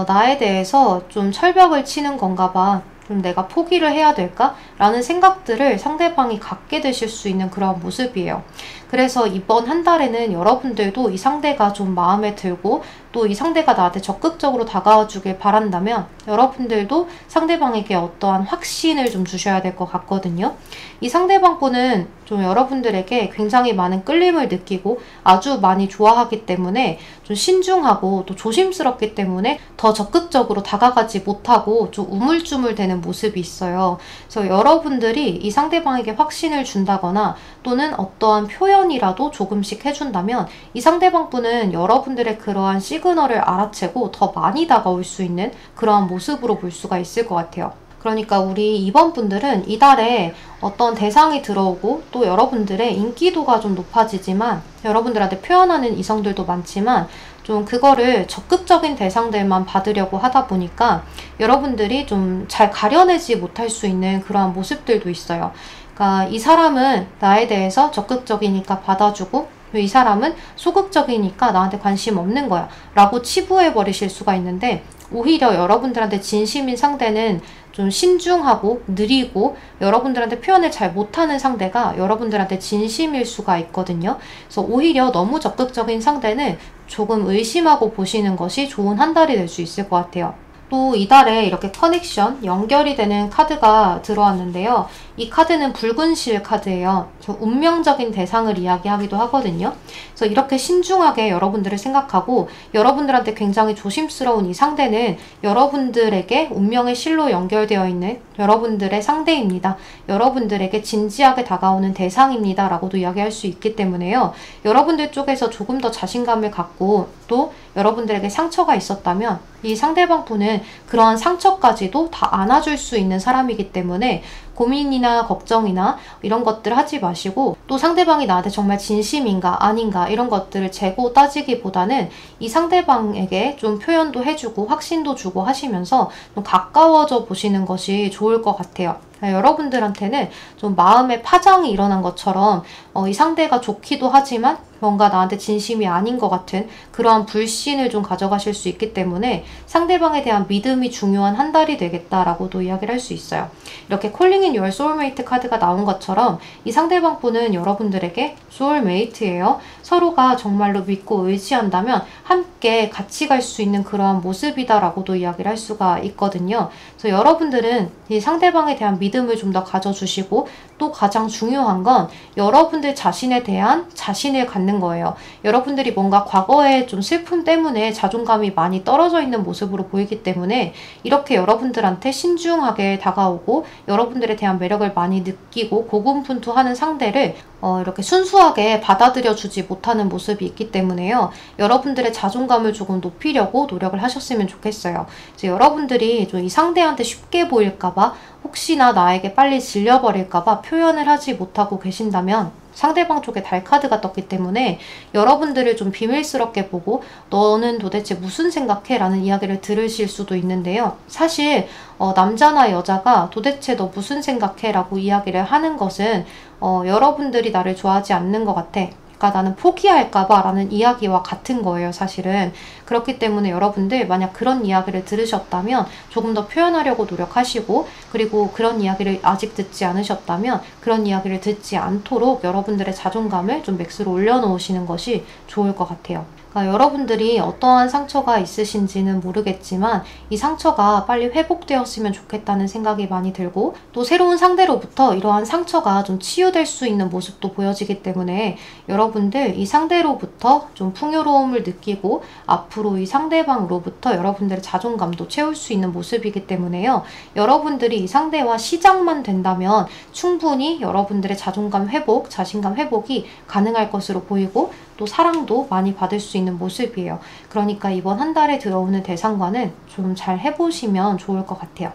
나에 대해서 좀 철벽을 치는 건가 봐. 좀 내가 포기를 해야 될까? 라는 생각들을 상대방이 갖게 되실 수 있는 그런 모습이에요. 그래서 이번 한 달에는 여러분들도 이 상대가 좀 마음에 들고 또 이 상대가 나한테 적극적으로 다가와 주길 바란다면 여러분들도 상대방에게 어떠한 확신을 좀 주셔야 될 것 같거든요. 이 상대방분은 좀 여러분들에게 굉장히 많은 끌림을 느끼고 아주 많이 좋아하기 때문에 좀 신중하고 또 조심스럽기 때문에 더 적극적으로 다가가지 못하고 좀 우물쭈물대는 모습이 있어요. 그래서 여러분들이 이 상대방에게 확신을 준다거나 또는 어떠한 표현이라도 조금씩 해준다면 이 상대방분은 여러분들의 그러한 시그널을 알아채고 더 많이 다가올 수 있는 그러한 모습으로 볼 수가 있을 것 같아요. 그러니까 우리 2번 분들은 이달에 어떤 대상이 들어오고 또 여러분들의 인기도가 좀 높아지지만 여러분들한테 표현하는 이성들도 많지만 좀 그거를 적극적인 대상들만 받으려고 하다 보니까 여러분들이 좀 잘 가려내지 못할 수 있는 그러한 모습들도 있어요. 그러니까 이 사람은 나에 대해서 적극적이니까 받아주고 이 사람은 소극적이니까 나한테 관심 없는 거야 라고 치부해 버리실 수가 있는데, 오히려 여러분들한테 진심인 상대는 좀 신중하고 느리고 여러분들한테 표현을 잘 못하는 상대가 여러분들한테 진심일 수가 있거든요. 그래서 오히려 너무 적극적인 상대는 조금 의심하고 보시는 것이 좋은 한 달이 될 수 있을 것 같아요. 또 이달에 이렇게 커넥션, 연결이 되는 카드가 들어왔는데요. 이 카드는 붉은 실 카드예요. 운명적인 대상을 이야기하기도 하거든요. 그래서 이렇게 신중하게 여러분들을 생각하고 여러분들한테 굉장히 조심스러운 이 상대는 여러분들에게 운명의 실로 연결되어 있는 여러분들의 상대입니다. 여러분들에게 진지하게 다가오는 대상입니다. 라고도 이야기할 수 있기 때문에요. 여러분들 쪽에서 조금 더 자신감을 갖고 또 여러분들에게 상처가 있었다면 이 상대방 분은 그러한 상처까지도 다 안아줄 수 있는 사람이기 때문에 고민이나 걱정이나 이런 것들 하지 마시고, 또 상대방이 나한테 정말 진심인가 아닌가 이런 것들을 재고 따지기보다는 이 상대방에게 좀 표현도 해주고 확신도 주고 하시면서 좀 가까워져 보시는 것이 좋을 것 같아요. 여러분들한테는 좀 마음의 파장이 일어난 것처럼 이 상대가 좋기도 하지만 뭔가 나한테 진심이 아닌 것 같은 그러한 불신을 좀 가져가실 수 있기 때문에 상대방에 대한 믿음이 중요한 한 달이 되겠다라고도 이야기를 할 수 있어요. 이렇게 콜링 인 유얼 소울메이트 카드가 나온 것처럼 이 상대방 분은 여러분들에게 소울메이트예요. 서로가 정말로 믿고 의지한다면 함께 같이 갈 수 있는 그러한 모습이다라고도 이야기를 할 수가 있거든요. 그래서 여러분들은 이 상대방에 대한 믿음을 좀 더 가져주시고, 또 가장 중요한 건 여러분들 자신에 대한 자신을 갖는 거예요. 여러분들이 뭔가 과거의 좀 슬픔 때문에 자존감이 많이 떨어져 있는 모습으로 보이기 때문에 이렇게 여러분들한테 신중하게 다가오고 여러분들에 대한 매력을 많이 느끼고 고군분투하는 상대를 이렇게 순수하게 받아들여 주지 못하는 모습이 있기 때문에요. 여러분들의 자존감을 조금 높이려고 노력을 하셨으면 좋겠어요. 이제 여러분들이 좀 이 상대한테 쉽게 보일까봐, 혹시나 나에게 빨리 질려버릴까봐 표현을 하지 못하고 계신다면 상대방 쪽에 달 카드가 떴기 때문에 여러분들을 좀 비밀스럽게 보고 너는 도대체 무슨 생각해? 라는 이야기를 들으실 수도 있는데요. 사실 남자나 여자가 도대체 너 무슨 생각해? 라고 이야기를 하는 것은 여러분들이 나를 좋아하지 않는 것 같아. 그러니까 나는 포기할까봐 라는 이야기와 같은 거예요, 사실은. 그렇기 때문에 여러분들 만약 그런 이야기를 들으셨다면 조금 더 표현하려고 노력하시고, 그리고 그런 이야기를 아직 듣지 않으셨다면 그런 이야기를 듣지 않도록 여러분들의 자존감을 좀 맥스로 올려놓으시는 것이 좋을 것 같아요. 그러니까 여러분들이 어떠한 상처가 있으신지는 모르겠지만 이 상처가 빨리 회복되었으면 좋겠다는 생각이 많이 들고, 또 새로운 상대로부터 이러한 상처가 좀 치유될 수 있는 모습도 보여지기 때문에 여러분들 이 상대로부터 좀 풍요로움을 느끼고 앞으로 이 상대방으로부터 여러분들의 자존감도 채울 수 있는 모습이기 때문에요. 여러분들이 이 상대와 시작만 된다면 충분히 여러분들의 자존감 회복, 자신감 회복이 가능할 것으로 보이고, 또 사랑도 많이 받을 수 있는 모습이에요. 그러니까 이번 한 달에 들어오는 대상과는 좀 잘 해보시면 좋을 것 같아요.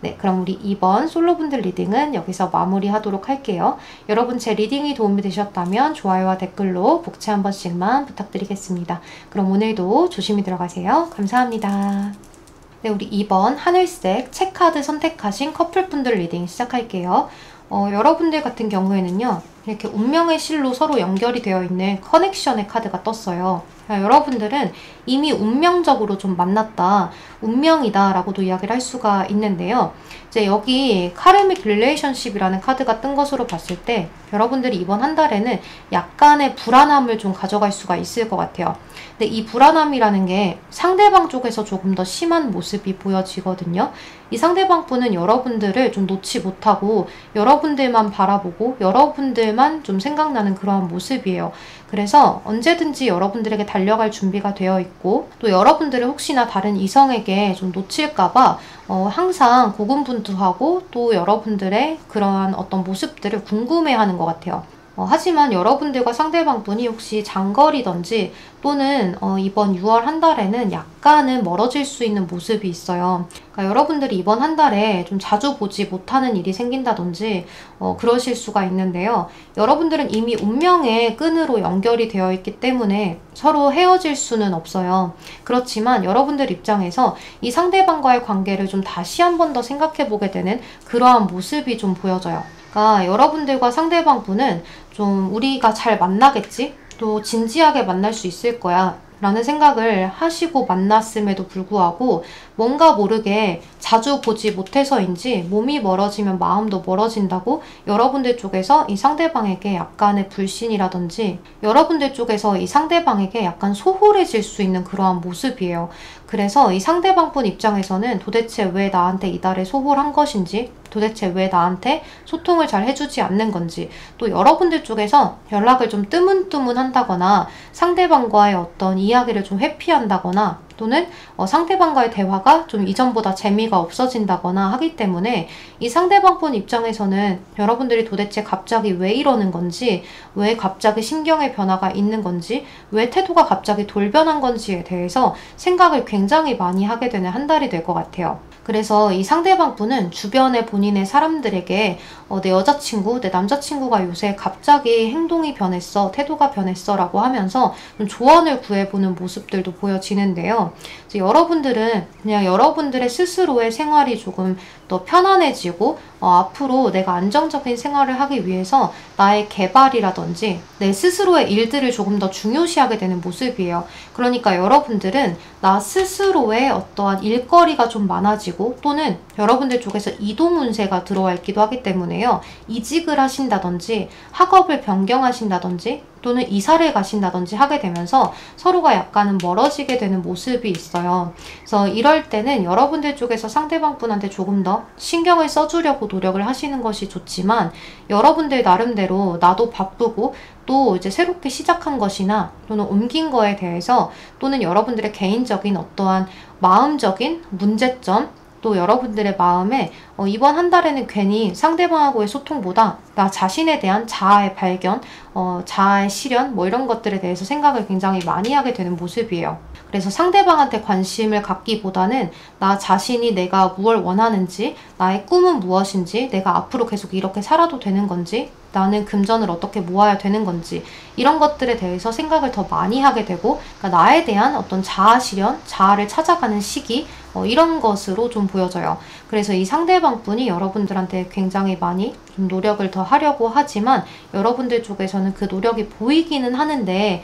네, 그럼 우리 이번 솔로분들 리딩은 여기서 마무리하도록 할게요. 여러분 제 리딩이 도움이 되셨다면 좋아요와 댓글로 복채 한 번씩만 부탁드리겠습니다. 그럼 오늘도 조심히 들어가세요. 감사합니다. 네, 우리 이번 하늘색 책카드 선택하신 커플분들 리딩 시작할게요. 여러분들 같은 경우에는요, 이렇게 운명의 실로 서로 연결이 되어 있는 커넥션의 카드가 떴어요. 여러분들은 이미 운명적으로 좀 만났다, 운명이다 라고도 이야기를 할 수가 있는데요. 이제 여기 카르믹 릴레이션십이라는 카드가 뜬 것으로 봤을 때 여러분들이 이번 한 달에는 약간의 불안함을 좀 가져갈 수가 있을 것 같아요. 근데 이 불안함이라는 게 상대방 쪽에서 조금 더 심한 모습이 보여지거든요. 이 상대방 분은 여러분들을 좀 놓지 못하고 여러분들만 바라보고 여러분들만 좀 생각나는 그러한 모습이에요. 그래서 언제든지 여러분들에게 달려갈 준비가 되어 있고, 또 여러분들을 혹시나 다른 이성에게 좀 놓칠까봐 항상 고군분투하고 또 여러분들의 그러한 어떤 모습들을 궁금해하는 것 같아요. 하지만 여러분들과 상대방분이 혹시 장거리든지 또는 이번 6월 한 달에는 약간은 멀어질 수 있는 모습이 있어요. 그러니까 여러분들이 이번 한 달에 좀 자주 보지 못하는 일이 생긴다든지 그러실 수가 있는데요. 여러분들은 이미 운명의 끈으로 연결이 되어 있기 때문에 서로 헤어질 수는 없어요. 그렇지만 여러분들 입장에서 이 상대방과의 관계를 좀 다시 한 번 더 생각해 보게 되는 그러한 모습이 좀 보여져요. 그러니까 여러분들과 상대방 분은 좀 우리가 잘 만나겠지? 또 진지하게 만날 수 있을 거야 라는 생각을 하시고 만났음에도 불구하고 뭔가 모르게 자주 보지 못해서인지 몸이 멀어지면 마음도 멀어진다고 여러분들 쪽에서 이 상대방에게 약간의 불신이라든지 여러분들 쪽에서 이 상대방에게 약간 소홀해질 수 있는 그러한 모습이에요. 그래서 이 상대방분 입장에서는 도대체 왜 나한테 이달에 소홀한 것인지, 도대체 왜 나한테 소통을 잘 해주지 않는 건지, 또 여러분들 쪽에서 연락을 좀 뜨문뜨문 한다거나 상대방과의 어떤 이야기를 좀 회피한다거나 또는 상대방과의 대화가 좀 이전보다 재미가 없어진다거나 하기 때문에 이 상대방분 입장에서는 여러분들이 도대체 갑자기 왜 이러는 건지, 왜 갑자기 심경의 변화가 있는 건지, 왜 태도가 갑자기 돌변한 건지에 대해서 생각을 굉장히 많이 하게 되는 한 달이 될 것 같아요. 그래서 이 상대방 분은 주변의 본인의 사람들에게 내 여자친구, 내 남자친구가 요새 갑자기 행동이 변했어, 태도가 변했어 라고 하면서 좀 조언을 구해보는 모습들도 보여지는데요. 이제 여러분들은 그냥 여러분들의 스스로의 생활이 조금 더 편안해지고 앞으로 내가 안정적인 생활을 하기 위해서 나의 개발이라든지 내 스스로의 일들을 조금 더 중요시하게 되는 모습이에요. 그러니까 여러분들은 나 스스로의 어떠한 일거리가 좀 많아지고 또는 여러분들 쪽에서 이동 운세가 들어와 있기도 하기 때문에요. 이직을 하신다든지 학업을 변경하신다든지 또는 이사를 가신다든지 하게 되면서 서로가 약간은 멀어지게 되는 모습이 있어요. 그래서 이럴 때는 여러분들 쪽에서 상대방 분한테 조금 더 신경을 써주려고 노력을 하시는 것이 좋지만, 여러분들 나름대로 나도 바쁘고 또 이제 새롭게 시작한 것이나 또는 옮긴 거에 대해서 또는 여러분들의 개인적인 어떠한 마음적인 문제점, 또 여러분들의 마음에 이번 한 달에는 괜히 상대방하고의 소통보다 나 자신에 대한 자아의 발견, 자아의 실현 뭐 이런 것들에 대해서 생각을 굉장히 많이 하게 되는 모습이에요. 그래서 상대방한테 관심을 갖기보다는 나 자신이 내가 무엇을 원하는지, 나의 꿈은 무엇인지, 내가 앞으로 계속 이렇게 살아도 되는 건지, 나는 금전을 어떻게 모아야 되는 건지 이런 것들에 대해서 생각을 더 많이 하게 되고, 그러니까 나에 대한 어떤 자아 실현, 자아를 찾아가는 시기 이런 것으로 좀 보여져요. 그래서 이 상대방 분이 여러분들한테 굉장히 많이 좀 노력을 더 하려고 하지만 여러분들 쪽에서는 그 노력이 보이기는 하는데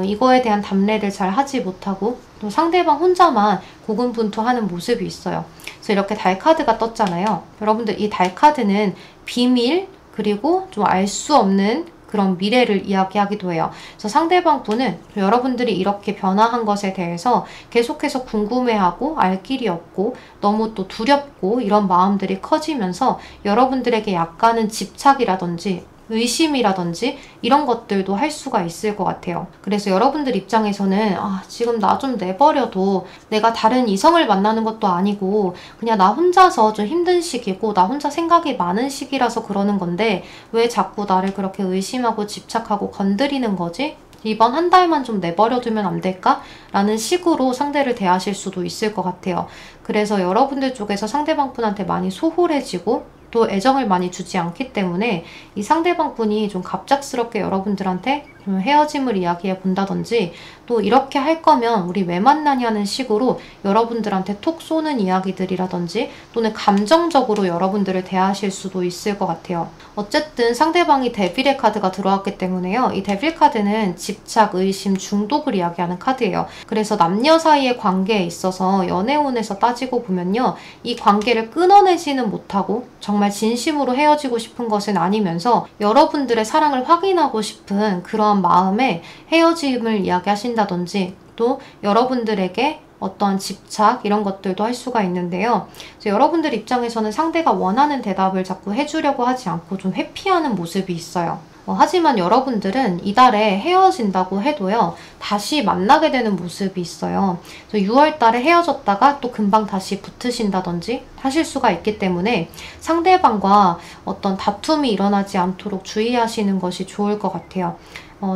이거에 대한 답례를 잘 하지 못하고 또 상대방 혼자만 고군분투하는 모습이 있어요. 그래서 이렇게 달 카드가 떴잖아요. 여러분들 이 달 카드는 비밀 그리고 좀 알 수 없는 그런 미래를 이야기하기도 해요. 그래서 상대방 분은 여러분들이 이렇게 변화한 것에 대해서 계속해서 궁금해하고 알 길이 없고 너무 또 두렵고 이런 마음들이 커지면서 여러분들에게 약간은 집착이라든지 의심이라든지 이런 것들도 할 수가 있을 것 같아요. 그래서 여러분들 입장에서는 지금 나 좀 내버려도 내가 다른 이성을 만나는 것도 아니고 그냥 나 혼자서 좀 힘든 시기고 나 혼자 생각이 많은 시기라서 그러는 건데 왜 자꾸 나를 그렇게 의심하고 집착하고 건드리는 거지? 이번 한 달만 좀 내버려두면 안 될까? 라는 식으로 상대를 대하실 수도 있을 것 같아요. 그래서 여러분들 쪽에서 상대방 분한테 많이 소홀해지고 또 애정을 많이 주지 않기 때문에 이 상대방 분이 좀 갑작스럽게 여러분들한테 좀 헤어짐을 이야기해 본다든지 또 이렇게 할 거면 우리 왜 만나냐는 식으로 여러분들한테 톡 쏘는 이야기들이라든지 또는 감정적으로 여러분들을 대하실 수도 있을 것 같아요. 어쨌든 상대방이 데빌의 카드가 들어왔기 때문에요. 이 데빌 카드는 집착, 의심, 중독을 이야기하는 카드예요. 그래서 남녀 사이의 관계에 있어서 연애운에서 따지고 보면요. 이 관계를 끊어내지는 못하고 정말 진심으로 헤어지고 싶은 것은 아니면서 여러분들의 사랑을 확인하고 싶은 그러한 마음에 헤어짐을 이야기하신다든지 또 여러분들에게 어떠한 집착 이런 것들도 할 수가 있는데요. 그래서 여러분들 입장에서는 상대가 원하는 대답을 자꾸 해주려고 하지 않고 좀 회피하는 모습이 있어요. 하지만 여러분들은 이달에 헤어진다고 해도요. 다시 만나게 되는 모습이 있어요. 6월 달에 헤어졌다가 또 금방 다시 붙으신다든지 하실 수가 있기 때문에 상대방과 어떤 다툼이 일어나지 않도록 주의하시는 것이 좋을 것 같아요.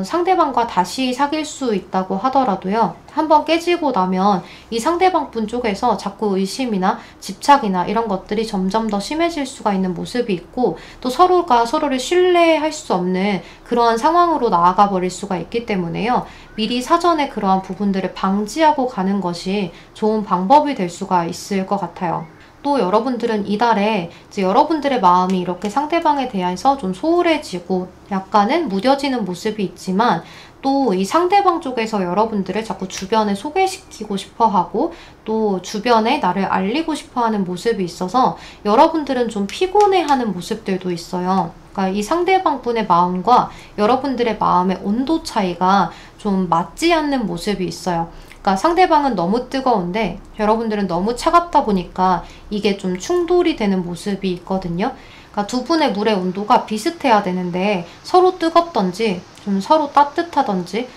상대방과 다시 사귈 수 있다고 하더라도요. 한번 깨지고 나면 이 상대방 분 쪽에서 자꾸 의심이나 집착이나 이런 것들이 점점 더 심해질 수가 있는 모습이 있고 또 서로가 서로를 신뢰할 수 없는 그러한 상황으로 나아가 버릴 수가 있기 때문에요. 미리 사전에 그러한 부분들을 방지하고 가는 것이 좋은 방법이 될 수가 있을 것 같아요. 또 여러분들은 이달에 이제 여러분들의 마음이 이렇게 상대방에 대해서 좀 소홀해지고 약간은 무뎌지는 모습이 있지만 또 이 상대방 쪽에서 여러분들을 자꾸 주변에 소개시키고 싶어 하고 또 주변에 나를 알리고 싶어 하는 모습이 있어서 여러분들은 좀 피곤해하는 모습들도 있어요. 그러니까 이 상대방 분의 마음과 여러분들의 마음의 온도 차이가 좀 맞지 않는 모습이 있어요. 그러니까 상대방은 너무 뜨거운데 여러분들은 너무 차갑다 보니까 이게 좀 충돌이 되는 모습이 있거든요. 그러니까 두 분의 물의 온도가 비슷해야 되는데 서로 뜨겁던지 좀 서로 따뜻하던지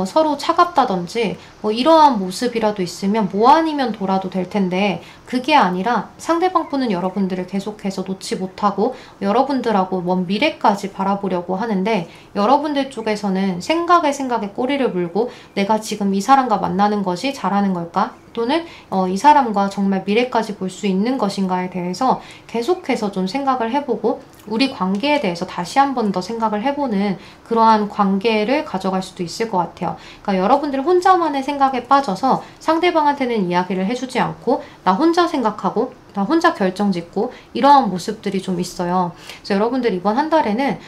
서로 차갑다던지 이러한 모습이라도 있으면 뭐 아니면 돌아도 될 텐데 그게 아니라 상대방 분은 여러분들을 계속해서 놓지 못하고 여러분들하고 먼 미래까지 바라보려고 하는데 여러분들 쪽에서는 생각에 꼬리를 물고 내가 지금 이 사람과 만나는 것이 잘하는 걸까? 또는 이 사람과 정말 미래까지 볼 수 있는 것인가에 대해서 계속해서 좀 생각을 해보고 우리 관계에 대해서 다시 한 번 더 생각을 해보는 그러한 관계를 가져갈 수도 있을 것 같아요. 그러니까 여러분들 혼자만의 생각에 빠져서 상대방한테는 이야기를 해주지 않고 나 혼자 생각하고 나 혼자 결정짓고 이러한 모습들이 좀 있어요. 그래서 여러분들 이번 한 달에는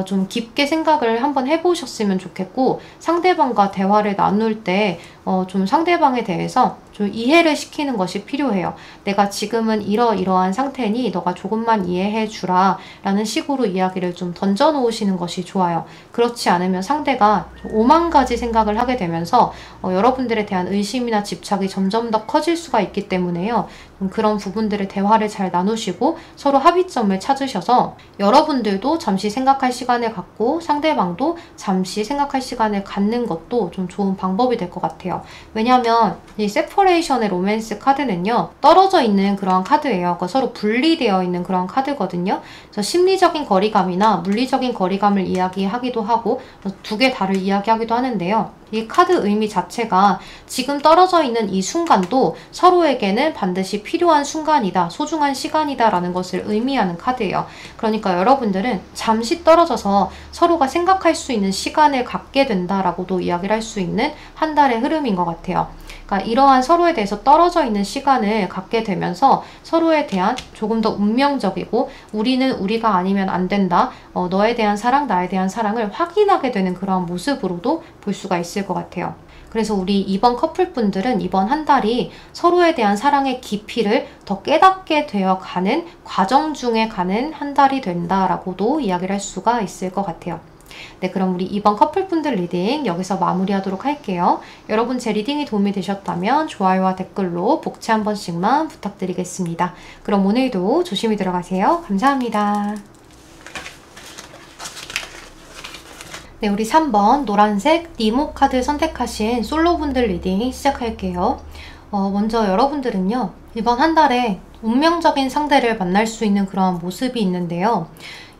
좀 깊게 생각을 한번 해보셨으면 좋겠고 상대방과 대화를 나눌 때 좀 상대방에 대해서 좀 이해를 시키는 것이 필요해요. 내가 지금은 이러이러한 상태니 너가 조금만 이해해 주라 라는 식으로 이야기를 좀 던져 놓으시는 것이 좋아요. 그렇지 않으면 상대가 오만 가지 생각을 하게 되면서 여러분들에 대한 의심이나 집착이 점점 더 커질 수가 있기 때문에요. 그런 부분들을 대화를 잘 나누시고 서로 합의점을 찾으셔서 여러분들도 잠시 생각할 시간을 갖고 상대방도 잠시 생각할 시간을 갖는 것도 좀 좋은 방법이 될 것 같아요. 왜냐하면 이 세퍼레이션의 로맨스 카드는요. 떨어져 있는 그러한 카드예요. 그러니까 서로 분리되어 있는 그런 카드거든요. 그래서 심리적인 거리감이나 물리적인 거리감을 이야기하기도 하고 두 개 다를 이야기하기도 하는데요. 이 카드 의미 자체가 지금 떨어져 있는 이 순간도 서로에게는 반드시 필요한 순간이다, 소중한 시간이다 라는 것을 의미하는 카드예요. 그러니까 여러분들은 잠시 떨어져서 서로가 생각할 수 있는 시간을 갖게 된다라고도 이야기를 할 수 있는 한 달의 흐름인 것 같아요. 그러니까 이러한 서로에 대해서 떨어져 있는 시간을 갖게 되면서 서로에 대한 조금 더 운명적이고 우리는 우리가 아니면 안 된다. 너에 대한 사랑, 나에 대한 사랑을 확인하게 되는 그런 모습으로도 볼 수가 있을 것 같아요. 그래서 우리 이번 커플분들은 이번 한 달이 서로에 대한 사랑의 깊이를 더 깨닫게 되어 가는 과정 중에 가는 한 달이 된다라고도 이야기를 할 수가 있을 것 같아요. 네, 그럼 우리 이번 커플분들 리딩 여기서 마무리하도록 할게요. 여러분 제 리딩이 도움이 되셨다면 좋아요와 댓글로 복채 한 번씩만 부탁드리겠습니다. 그럼 오늘도 조심히 들어가세요. 감사합니다. 네, 우리 3번 노란색 니모 카드 선택하신 솔로분들 리딩 시작할게요. 먼저 여러분들은요, 이번 한 달에 운명적인 상대를 만날 수 있는 그런 모습이 있는데요.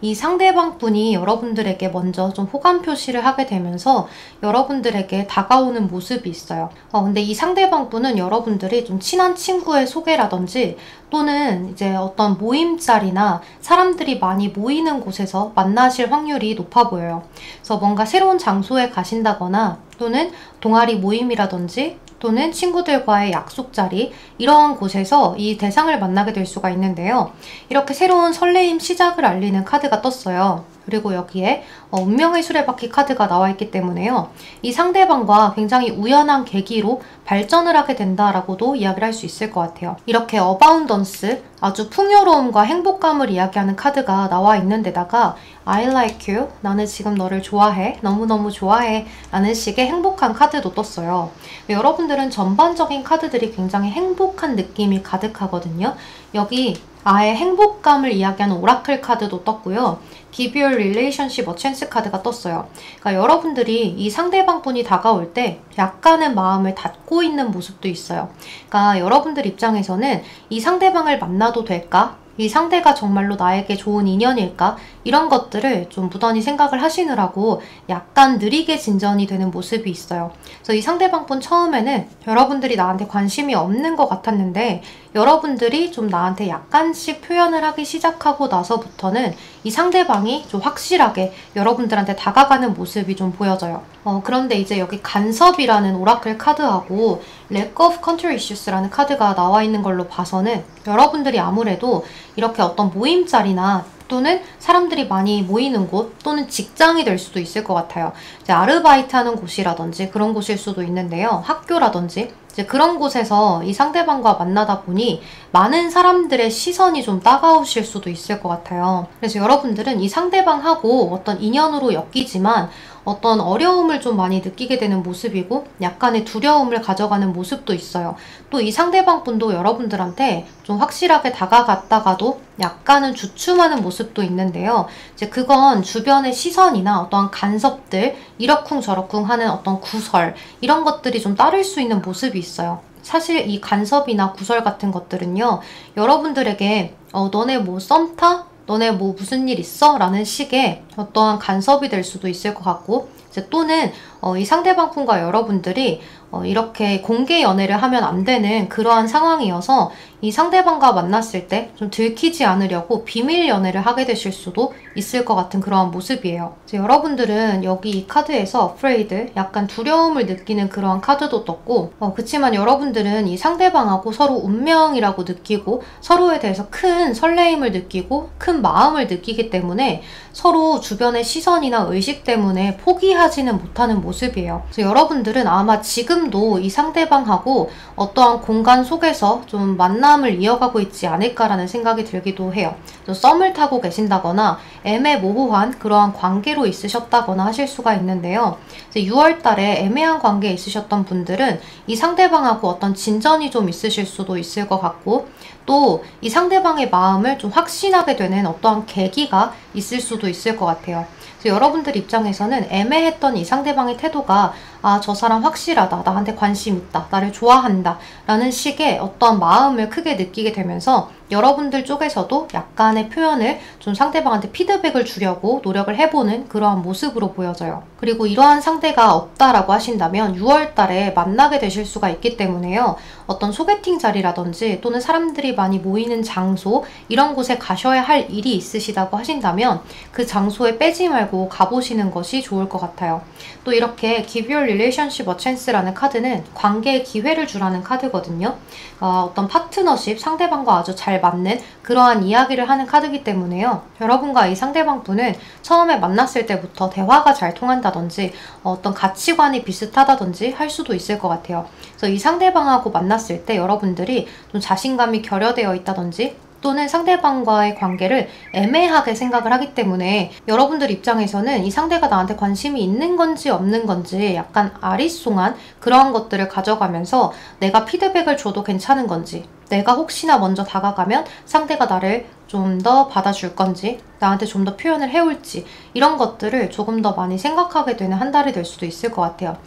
이 상대방 분이 여러분들에게 먼저 좀 호감 표시를 하게 되면서 여러분들에게 다가오는 모습이 있어요. 근데 이 상대방 분은 여러분들이 좀 친한 친구의 소개라든지 또는 이제 어떤 모임 자리나 사람들이 많이 모이는 곳에서 만나실 확률이 높아 보여요. 그래서 뭔가 새로운 장소에 가신다거나 또는 동아리 모임이라든지 또는 친구들과의 약속 자리, 이러한 곳에서 이 대상을 만나게 될 수가 있는데요. 이렇게 새로운 설레임 시작을 알리는 카드가 떴어요. 그리고 여기에 운명의 수레바퀴 카드가 나와 있기 때문에요. 이 상대방과 굉장히 우연한 계기로 발전을 하게 된다라고도 이야기를 할 수 있을 것 같아요. 이렇게 어바운던스, 아주 풍요로움과 행복감을 이야기하는 카드가 나와 있는 데다가 I like you, 나는 지금 너를 좋아해, 너무너무 좋아해 라는 식의 행복한 카드도 떴어요. 여러분들은 전반적인 카드들이 굉장히 행복한 느낌이 가득하거든요. 여기 아예 행복감을 이야기하는 오라클 카드도 떴고요. Give your relationship a chance 카드가 떴어요. 그러니까 여러분들이 이 상대방 분이 다가올 때 약간은 마음을 닫고 있는 모습도 있어요. 그러니까 여러분들 입장에서는 이 상대방을 만나도 될까? 이 상대가 정말로 나에게 좋은 인연일까? 이런 것들을 좀 무던히 생각을 하시느라고 약간 느리게 진전이 되는 모습이 있어요. 그래서 이 상대방 분 처음에는 여러분들이 나한테 관심이 없는 것 같았는데 여러분들이 좀 나한테 약간씩 표현을 하기 시작하고 나서부터는 이 상대방이 좀 확실하게 여러분들한테 다가가는 모습이 좀 보여져요. 그런데 이제 여기 간섭이라는 오라클 카드하고 Lack of Control Issues라는 카드가 나와 있는 걸로 봐서는 여러분들이 아무래도 이렇게 어떤 모임자리나 또는 사람들이 많이 모이는 곳 또는 직장이 될 수도 있을 것 같아요. 이제 아르바이트 하는 곳이라든지 그런 곳일 수도 있는데요. 학교라든지 이제 그런 곳에서 이 상대방과 만나다 보니 많은 사람들의 시선이 좀 따가우실 수도 있을 것 같아요. 그래서 여러분들은 이 상대방하고 어떤 인연으로 엮이지만 어떤 어려움을 좀 많이 느끼게 되는 모습이고 약간의 두려움을 가져가는 모습도 있어요. 또 이 상대방 분도 여러분들한테 좀 확실하게 다가갔다가도 약간은 주춤하는 모습도 있는데요. 이제 그건 주변의 시선이나 어떠한 간섭들, 이러쿵저러쿵 하는 어떤 구설, 이런 것들이 좀 따를 수 있는 모습이 있어요. 사실 이 간섭이나 구설 같은 것들은요, 여러분들에게 너네 뭐 썸 타? 너네 뭐 무슨 일 있어? 라는 식의 어떠한 간섭이 될 수도 있을 것 같고, 이제 또는 이 상대방 분과 여러분들이 이렇게 공개 연애를 하면 안 되는 그러한 상황이어서 이 상대방과 만났을 때 좀 들키지 않으려고 비밀 연애를 하게 되실 수도 있을 것 같은 그러한 모습이에요. 이제 여러분들은 여기 이 카드에서 afraid, 약간 두려움을 느끼는 그러한 카드도 떴고 그치만 여러분들은 이 상대방하고 서로 운명이라고 느끼고 서로에 대해서 큰 설레임을 느끼고 큰 마음을 느끼기 때문에 서로 주변의 시선이나 의식 때문에 포기하지는 못하는 모습이에요. 그래서 여러분들은 아마 지금도 이 상대방하고 어떠한 공간 속에서 좀 만남을 이어가고 있지 않을까라는 생각이 들기도 해요. 썸을 타고 계신다거나 애매모호한 그러한 관계로 있으셨다거나 하실 수가 있는데요. 6월 달에 애매한 관계에 있으셨던 분들은 이 상대방하고 어떤 진전이 좀 있으실 수도 있을 것 같고 또 이 상대방의 마음을 좀 확신하게 되는 어떠한 계기가 있을 수도 있을 것 같아요. 그래서 여러분들 입장에서는 애매했던 이 상대방의 태도가 아, 저 사람 확실하다, 나한테 관심 있다, 나를 좋아한다 라는 식의 어떤 마음을 크게 느끼게 되면서 여러분들 쪽에서도 약간의 표현을 좀 상대방한테 피드백을 주려고 노력을 해보는 그러한 모습으로 보여져요. 그리고 이러한 상대가 없다라고 하신다면 6월 달에 만나게 되실 수가 있기 때문에요. 어떤 소개팅 자리라든지 또는 사람들이 많이 모이는 장소 이런 곳에 가셔야 할 일이 있으시다고 하신다면 그 장소에 빼지 말고 가보시는 것이 좋을 것 같아요. 또 이렇게 Give your relationship a chance라는 카드는 관계에 기회를 주라는 카드거든요. 어떤 파트너십, 상대방과 아주 잘 맞는 그러한 이야기를 하는 카드이기 때문에요. 여러분과 이 상대방 분은 처음에 만났을 때부터 대화가 잘 통한다든지 어떤 가치관이 비슷하다든지 할 수도 있을 것 같아요. 그래서 이 상대방하고 만났을 때 여러분들이 좀 자신감이 결여되어 있다든지 또는 상대방과의 관계를 애매하게 생각을 하기 때문에 여러분들 입장에서는 이 상대가 나한테 관심이 있는 건지 없는 건지 약간 아리송한 그러한 것들을 가져가면서 내가 피드백을 줘도 괜찮은 건지, 내가 혹시나 먼저 다가가면 상대가 나를 좀 더 받아줄 건지, 나한테 좀 더 표현을 해올지 이런 것들을 조금 더 많이 생각하게 되는 한 달이 될 수도 있을 것 같아요.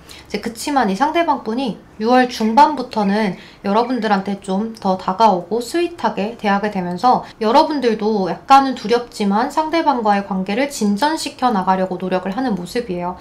그치만 이 상대방 분이 6월 중반부터는 여러분들한테 좀 더 다가오고 스윗하게 대하게 되면서 여러분들도 약간은 두렵지만 상대방과의 관계를 진전시켜 나가려고 노력을 하는 모습이에요.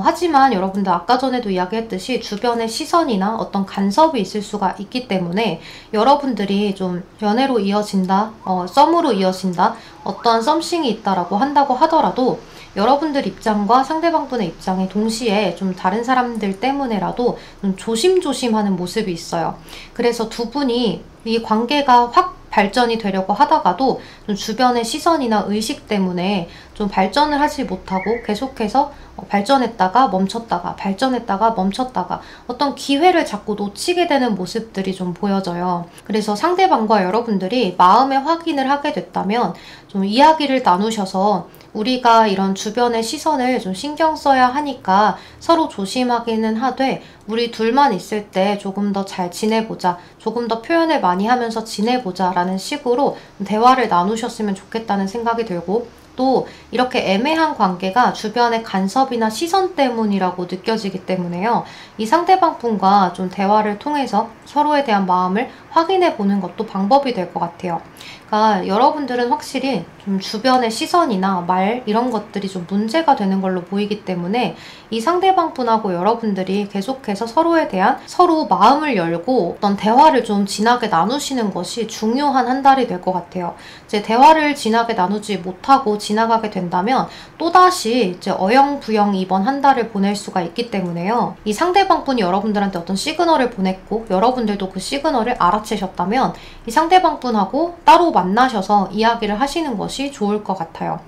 하지만 여러분들 아까 전에도 이야기했듯이 주변의 시선이나 어떤 간섭이 있을 수가 있기 때문에 여러분들이 좀 연애로 이어진다, 썸으로 이어진다, 어떠한 썸씽이 있다라고 한다고 하더라도 여러분들 입장과 상대방분의 입장이 동시에 좀 다른 사람들 때문에라도 좀 조심조심하는 모습이 있어요. 그래서 두 분이 이 관계가 확 발전이 되려고 하다가도 좀 주변의 시선이나 의식 때문에 좀 발전을 하지 못하고 계속해서 발전했다가 멈췄다가 발전했다가 멈췄다가 어떤 기회를 자꾸 놓치게 되는 모습들이 좀 보여져요. 그래서 상대방과 여러분들이 마음의 확인을 하게 됐다면 좀 이야기를 나누셔서 우리가 이런 주변의 시선을 좀 신경 써야 하니까 서로 조심하기는 하되 우리 둘만 있을 때 조금 더 잘 지내보자, 조금 더 표현을 많이 하면서 지내보자 라는 식으로 대화를 나누셨으면 좋겠다는 생각이 들고, 또 이렇게 애매한 관계가 주변의 간섭이나 시선 때문이라고 느껴지기 때문에요. 이 상대방 분과 좀 대화를 통해서 서로에 대한 마음을 확인해 보는 것도 방법이 될 것 같아요. 그러니까 여러분들은 확실히 좀 주변의 시선이나 말 이런 것들이 좀 문제가 되는 걸로 보이기 때문에 이 상대방 분하고 여러분들이 계속해서 서로에 대한 서로 마음을 열고 어떤 대화를 좀 진하게 나누시는 것이 중요한 한 달이 될 것 같아요. 이제 대화를 진하게 나누지 못하고 지나가게 된다면 또다시 이제 어영부영 이번 한 달을 보낼 수가 있기 때문에요. 이 상대방 분이 여러분들한테 어떤 시그널을 보냈고 여러분들도 그 시그널을 알아채셨다면 이 상대방 분하고 따로 만나셔서 이야기를 하시는 것이 좋을 것 같아요.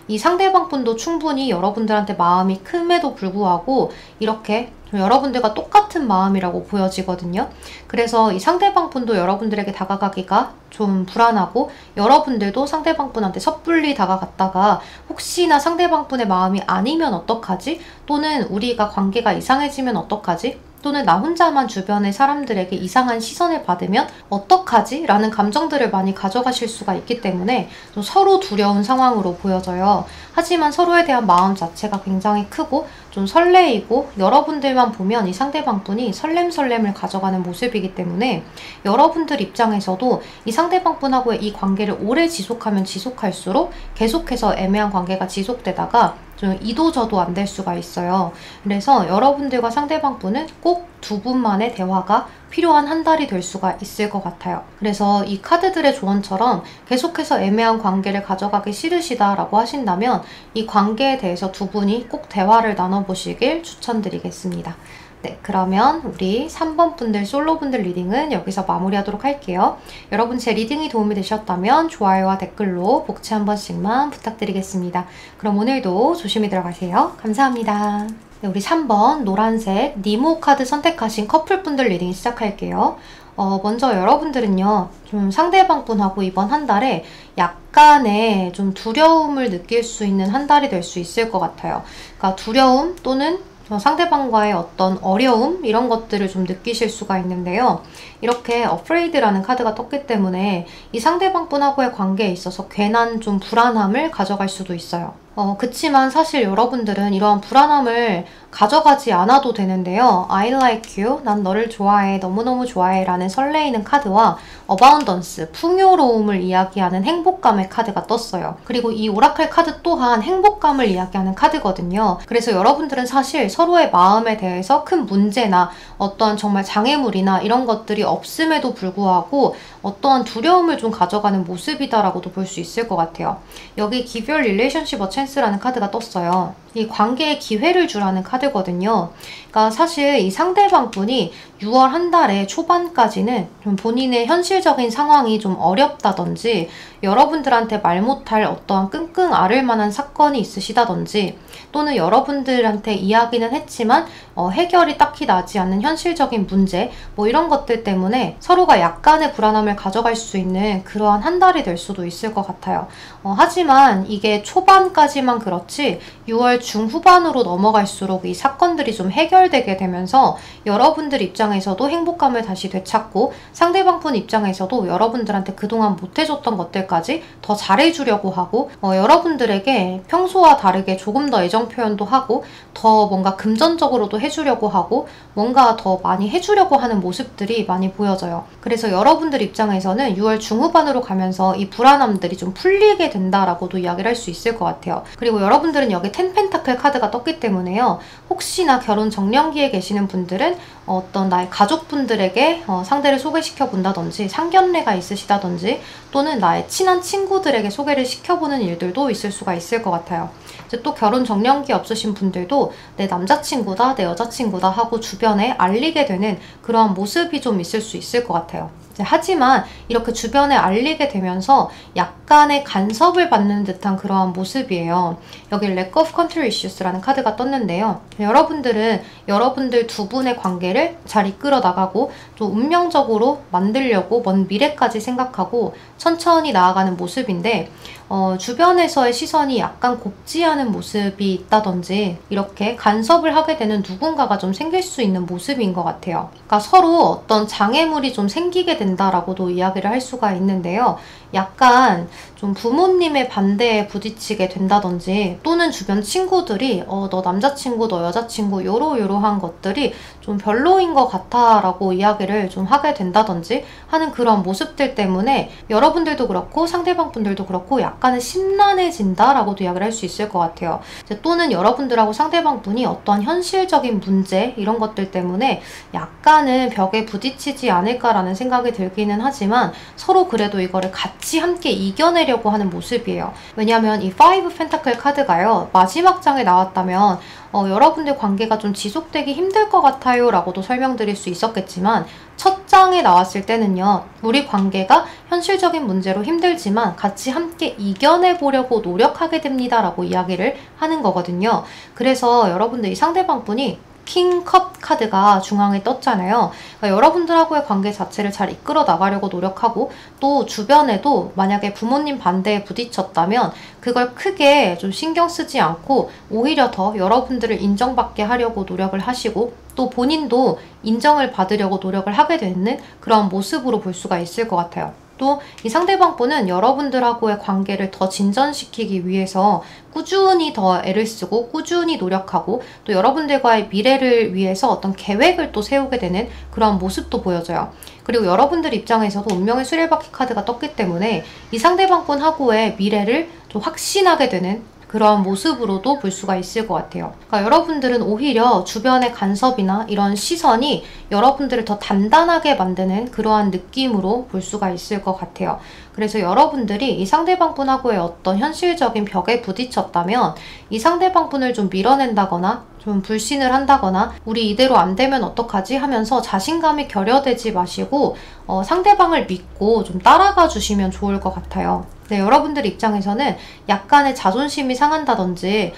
이 상대방 분도 충분히 여러분들한테 마음이 큼에도 불구하고 이렇게 좀 여러분들과 똑같은 마음이라고 보여지거든요. 그래서 이 상대방 분도 여러분들에게 다가가기가 좀 불안하고 여러분들도 상대방 분한테 섣불리 다가갔다가 혹시나 상대방 분의 마음이 아니면 어떡하지? 또는 우리가 관계가 이상해지면 어떡하지? 또는 나 혼자만 주변의 사람들에게 이상한 시선을 받으면 어떡하지? 라는 감정들을 많이 가져가실 수가 있기 때문에 좀 서로 두려운 상황으로 보여져요. 하지만 서로에 대한 마음 자체가 굉장히 크고 좀 설레이고 여러분들만 보면 이 상대방 분이 설렘설렘을 가져가는 모습이기 때문에 여러분들 입장에서도 이 상대방 분하고의 이 관계를 오래 지속하면 지속할수록 계속해서 애매한 관계가 지속되다가 좀 이도저도 안 될 수가 있어요. 그래서 여러분들과 상대방 분은 꼭 두 분만의 대화가 필요한 한 달이 될 수가 있을 것 같아요. 그래서 이 카드들의 조언처럼 계속해서 애매한 관계를 가져가기 싫으시다라고 하신다면 이 관계에 대해서 두 분이 꼭 대화를 나눠보시길 추천드리겠습니다. 네, 그러면 우리 3번 분들, 솔로 분들 리딩은 여기서 마무리하도록 할게요. 여러분 제 리딩이 도움이 되셨다면 좋아요와 댓글로 복채 한 번씩만 부탁드리겠습니다. 그럼 오늘도 조심히 들어가세요. 감사합니다. 네, 우리 3번 노란색 니모 카드 선택하신 커플분들 리딩 시작할게요. 먼저 여러분들은요, 좀 상대방 분하고 이번 한 달에 약간의 좀 두려움을 느낄 수 있는 한 달이 될 수 있을 것 같아요. 그러니까 두려움 또는 상대방과의 어떤 어려움 이런 것들을 좀 느끼실 수가 있는데요. 이렇게 afraid라는 카드가 떴기 때문에 이 상대방 분하고의 관계에 있어서 괜한 좀 불안함을 가져갈 수도 있어요. 그치만 사실 여러분들은 이러한 불안함을 가져가지 않아도 되는데요. I like you, 난 너를 좋아해, 너무너무 좋아해 라는 설레이는 카드와 abundance, 풍요로움을 이야기하는 행복감의 카드가 떴어요. 그리고 이 오라클 카드 또한 행복감을 이야기하는 카드거든요. 그래서 여러분들은 사실 서로의 마음에 대해서 큰 문제나 어떠한 정말 장애물이나 이런 것들이 없음에도 불구하고 어떠한 두려움을 좀 가져가는 모습이다라고도 볼 수 있을 것 같아요. 여기 Give your relationship a chance라는 카드가 떴어요. 이 관계에 기회를 주라는 카드거든요. 그러니까 사실 이 상대방 분이 6월 한 달의 초반까지는 좀 본인의 현실적인 상황이 좀 어렵다든지 여러분들한테 말 못할 어떠한 끙끙 앓을 만한 사건이 있으시다든지 또는 여러분들한테 이야기는 했지만 해결이 딱히 나지 않는 현실적인 문제 뭐 이런 것들 때문에 서로가 약간의 불안함을 가져갈 수 있는 그러한 한 달이 될 수도 있을 것 같아요. 하지만 이게 초반까지만 그렇지 6월 중후반으로 넘어갈수록 이 사건들이 좀 해결되게 되면서 여러분들 입장에서도 행복감을 다시 되찾고 상대방 분 입장에서도 여러분들한테 그동안 못해줬던 것들까지 더 잘해주려고 하고 여러분들에게 평소와 다르게 조금 더 애정 표현도 하고 더 뭔가 금전적으로도 해주려고 하고 뭔가 더 많이 해주려고 하는 모습들이 많이 보여져요. 그래서 여러분들 입장에서는 6월 중후반으로 가면서 이 불안함들이 좀 풀리게 된다라고도 이야기를 할 수 있을 것 같아요. 그리고 여러분들은 여기 10 펜타클 카드가 떴기 때문에요. 혹시나 결혼 정년기에 계시는 분들은 어떤 나의 가족분들에게 상대를 소개시켜 본다든지 상견례가 있으시다든지 또는 나의 친한 친구들에게 소개를 시켜보는 일들도 있을 수가 있을 것 같아요. 이제 또 결혼 정년기 없으신 분들도 내 남자친구다, 내 여자친구다 하고 주변에 알리게 되는 그러한 모습이 좀 있을 수 있을 것 같아요. 하지만 이렇게 주변에 알리게 되면서 약간의 간섭을 받는 듯한 그러한 모습이에요. 여기 Lack of Control Issues라는 카드가 떴는데요. 여러분들은 여러분들 두 분의 관계를 잘 이끌어 나가고 좀 운명적으로 만들려고 먼 미래까지 생각하고 천천히 나아가는 모습인데 주변에서의 시선이 약간 곱지않은 모습이 있다든지 이렇게 간섭을 하게 되는 누군가가 좀 생길 수 있는 모습인 것 같아요. 그러니까 서로 어떤 장애물이 좀 생기게 된다라고도 이야기를 할 수가 있는데요. 약간 좀 부모님의 반대에 부딪히게 된다든지 또는 주변 친구들이 너 남자친구, 너 여자친구 요러요러한 것들이 좀 별로인 것 같아 라고 이야기를 좀 하게 된다든지 하는 그런 모습들 때문에 여러분들도 그렇고 상대방 분들도 그렇고 약간은 심란해진다 라고도 이야기를 할 수 있을 것 같아요. 또는 여러분들하고 상대방 분이 어떠한 현실적인 문제 이런 것들 때문에 약간은 벽에 부딪히지 않을까라는 생각이 들기는 하지만 서로 그래도 이거를 같이 함께 이겨내려고 하는 모습이에요. 왜냐하면 이 5 펜타클 카드가요. 마지막 장에 나왔다면 여러분들 관계가 좀 지속되기 힘들 것 같아요 라고도 설명드릴 수 있었겠지만 첫 장에 나왔을 때는요. 우리 관계가 현실적인 문제로 힘들지만 같이 함께 이겨내보려고 노력하게 됩니다 라고 이야기를 하는 거거든요. 그래서 여러분들 이 상대방 분이 킹컵 카드가 중앙에 떴잖아요. 그러니까 여러분들하고의 관계 자체를 잘 이끌어 나가려고 노력하고 또 주변에도 만약에 부모님 반대에 부딪혔다면 그걸 크게 좀 신경 쓰지 않고 오히려 더 여러분들을 인정받게 하려고 노력을 하시고 또 본인도 인정을 받으려고 노력을 하게 되는 그런 모습으로 볼 수가 있을 것 같아요. 또 이 상대방 분은 여러분들하고의 관계를 더 진전시키기 위해서 꾸준히 더 애를 쓰고 꾸준히 노력하고 또 여러분들과의 미래를 위해서 어떤 계획을 또 세우게 되는 그런 모습도 보여져요. 그리고 여러분들 입장에서도 운명의 수레바퀴 카드가 떴기 때문에 이 상대방 분하고의 미래를 좀 확신하게 되는 그런 모습으로도 볼 수가 있을 것 같아요. 그러니까 여러분들은 오히려 주변의 간섭이나 이런 시선이 여러분들을 더 단단하게 만드는 그러한 느낌으로 볼 수가 있을 것 같아요. 그래서 여러분들이 이 상대방 분하고의 어떤 현실적인 벽에 부딪혔다면 이 상대방 분을 좀 밀어낸다거나 좀 불신을 한다거나 우리 이대로 안 되면 어떡하지 하면서 자신감이 결여되지 마시고 상대방을 믿고 좀 따라가 주시면 좋을 것 같아요. 네, 여러분들 입장에서는 약간의 자존심이 상한다든지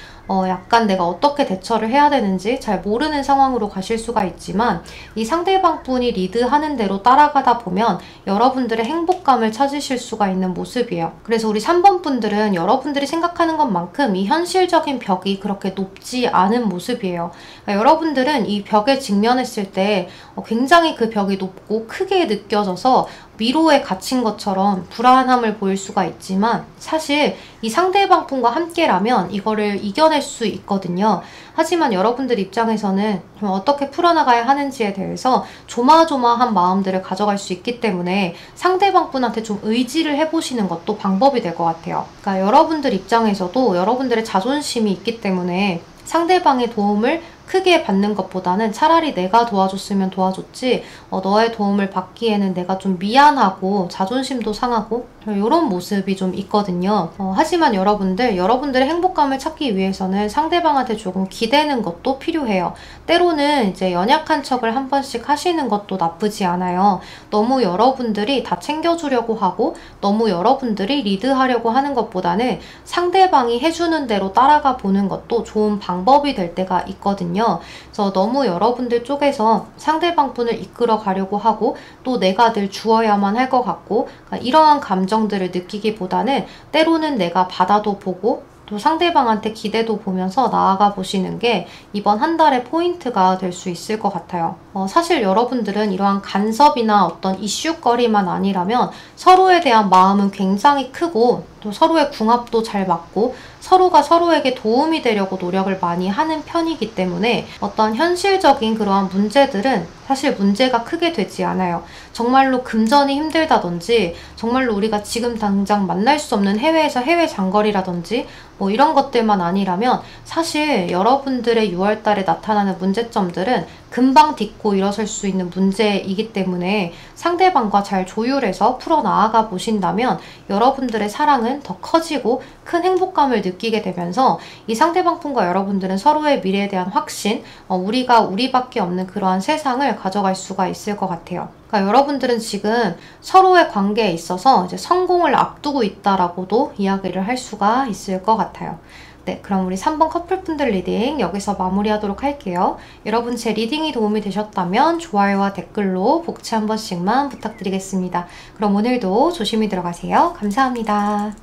약간 내가 어떻게 대처를 해야 되는지 잘 모르는 상황으로 가실 수가 있지만 이 상대방 분이 리드하는 대로 따라가다 보면 여러분들의 행복감을 찾으실 수가 있는 모습이에요. 그래서 우리 3번 분들은 여러분들이 생각하는 것만큼 이 현실적인 벽이 그렇게 높지 않은 모습이에요. 그러니까 여러분들은 이 벽에 직면했을 때 굉장히 그 벽이 높고 크게 느껴져서 미로에 갇힌 것처럼 불안함을 보일 수가 있지만 사실 이 상대방 분과 함께라면 이거를 이겨낼 수 있거든요. 하지만 여러분들 입장에서는 좀 어떻게 풀어나가야 하는지에 대해서 조마조마한 마음들을 가져갈 수 있기 때문에 상대방 분한테 좀 의지를 해보시는 것도 방법이 될 것 같아요. 그러니까 여러분들 입장에서도 여러분들의 자존심이 있기 때문에 상대방의 도움을 크게 받는 것보다는 차라리 내가 도와줬으면 도와줬지 너의 도움을 받기에는 내가 좀 미안하고 자존심도 상하고 이런 모습이 좀 있거든요. 하지만 여러분들의 행복감을 찾기 위해서는 상대방한테 조금 기대는 것도 필요해요. 때로는 이제 연약한 척을 한 번씩 하시는 것도 나쁘지 않아요. 너무 여러분들이 다 챙겨주려고 하고 너무 여러분들이 리드하려고 하는 것보다는 상대방이 해주는 대로 따라가 보는 것도 좋은 방법이 될 때가 있거든요. 그래서 너무 여러분들 쪽에서 상대방 분을 이끌어 가려고 하고 또 내가 늘 주어야만 할 것 같고 그러니까 이러한 감정들을 느끼기보다는 때로는 내가 받아도 보고 또 상대방한테 기대도 보면서 나아가 보시는 게 이번 한 달의 포인트가 될 수 있을 것 같아요. 사실 여러분들은 이러한 간섭이나 어떤 이슈거리만 아니라면 서로에 대한 마음은 굉장히 크고 또 서로의 궁합도 잘 맞고 서로가 서로에게 도움이 되려고 노력을 많이 하는 편이기 때문에 어떤 현실적인 그러한 문제들은 사실 문제가 크게 되지 않아요. 정말로 금전이 힘들다든지 정말로 우리가 지금 당장 만날 수 없는 해외에서 해외 장거리라든지 뭐 이런 것들만 아니라면 사실 여러분들의 6월달에 나타나는 문제점들은 금방 딛고 일어설 수 있는 문제이기 때문에 상대방과 잘 조율해서 풀어나아가 보신다면 여러분들의 사랑은 더 커지고 큰 행복감을 느끼게 되면서 이 상대방 분과 여러분들은 서로의 미래에 대한 확신, 우리가 우리밖에 없는 그러한 세상을 가져갈 수가 있을 것 같아요. 그러니까 여러분들은 지금 서로의 관계에 있어서 이제 성공을 앞두고 있다라고도 이야기를 할 수가 있을 것 같아요. 네, 그럼 우리 3번 커플분들 리딩 여기서 마무리하도록 할게요. 여러분 제 리딩이 도움이 되셨다면 좋아요와 댓글로 복채 한 번씩만 부탁드리겠습니다. 그럼 오늘도 조심히 들어가세요. 감사합니다.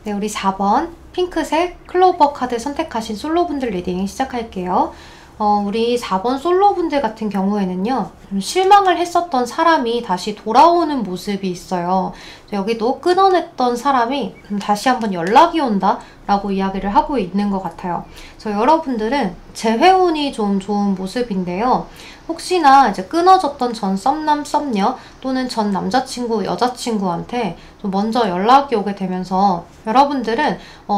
네, 우리 4번 핑크색 클로버 카드 선택하신 솔로분들 리딩 시작할게요. 우리 4번 솔로분들 같은 경우에는요, 좀 실망을 했었던 사람이 다시 돌아오는 모습이 있어요. 여기도 끊어냈던 사람이 다시 한번 연락이 온다 라고 이야기를 하고 있는 것 같아요. 그래서 여러분들은 재회운이 좀 좋은 모습인데요. 혹시나 이제 끊어졌던 전 썸남 썸녀 또는 전 남자친구 여자친구한테 좀 먼저 연락이 오게 되면서 여러분들은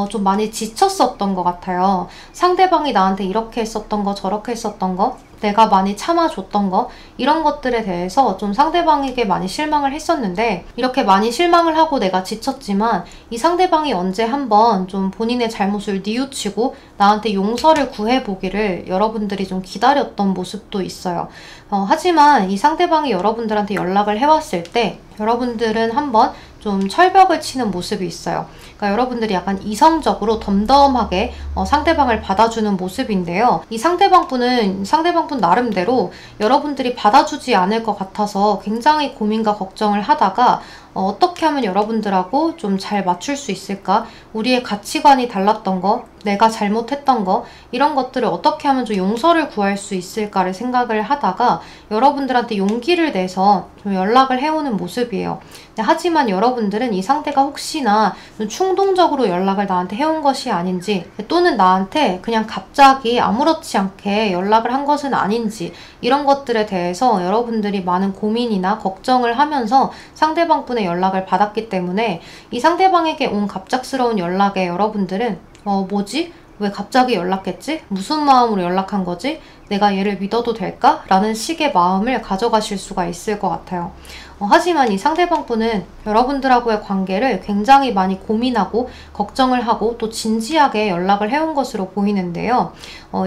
좀 많이 지쳤었던 것 같아요. 상대방이 나한테 이렇게 했었던 거 저렇게 했었던 거 내가 많이 참아줬던 거 이런 것들에 대해서 좀 상대방에게 많이 실망을 했었는데 이렇게 많이 실망을 하고 내가 지쳤지만 이 상대방이 언제 한번 좀 본인의 잘못을 뉘우치고 나한테 용서를 구해보기를 여러분들이 좀 기다렸던 모습도 있어요. 하지만 이 상대방이 여러분들한테 연락을 해왔을 때 여러분들은 한번 좀 철벽을 치는 모습이 있어요. 그러니까 여러분들이 약간 이성적으로 덤덤하게 상대방을 받아주는 모습인데요. 이 상대방 분은 상대방 분 나름대로 여러분들이 받아주지 않을 것 같아서 굉장히 고민과 걱정을 하다가 어떻게 하면 여러분들하고 좀 잘 맞출 수 있을까? 우리의 가치관이 달랐던 거, 내가 잘못했던 거 이런 것들을 어떻게 하면 좀 용서를 구할 수 있을까를 생각을 하다가 여러분들한테 용기를 내서 좀 연락을 해오는 모습이에요. 하지만 여러분들은 이 상대가 혹시나 좀 충동적으로 연락을 나한테 해온 것이 아닌지 또는 나한테 그냥 갑자기 아무렇지 않게 연락을 한 것은 아닌지 이런 것들에 대해서 여러분들이 많은 고민이나 걱정을 하면서 상대방 분의 연락을 받았기 때문에 이 상대방에게 온 갑작스러운 연락에 여러분들은 뭐지? 왜 갑자기 연락했지? 무슨 마음으로 연락한 거지? 내가 얘를 믿어도 될까? 라는 식의 마음을 가져가실 수가 있을 것 같아요. 하지만 이 상대방 분은 여러분들하고의 관계를 굉장히 많이 고민하고 걱정을 하고 또 진지하게 연락을 해온 것으로 보이는데요.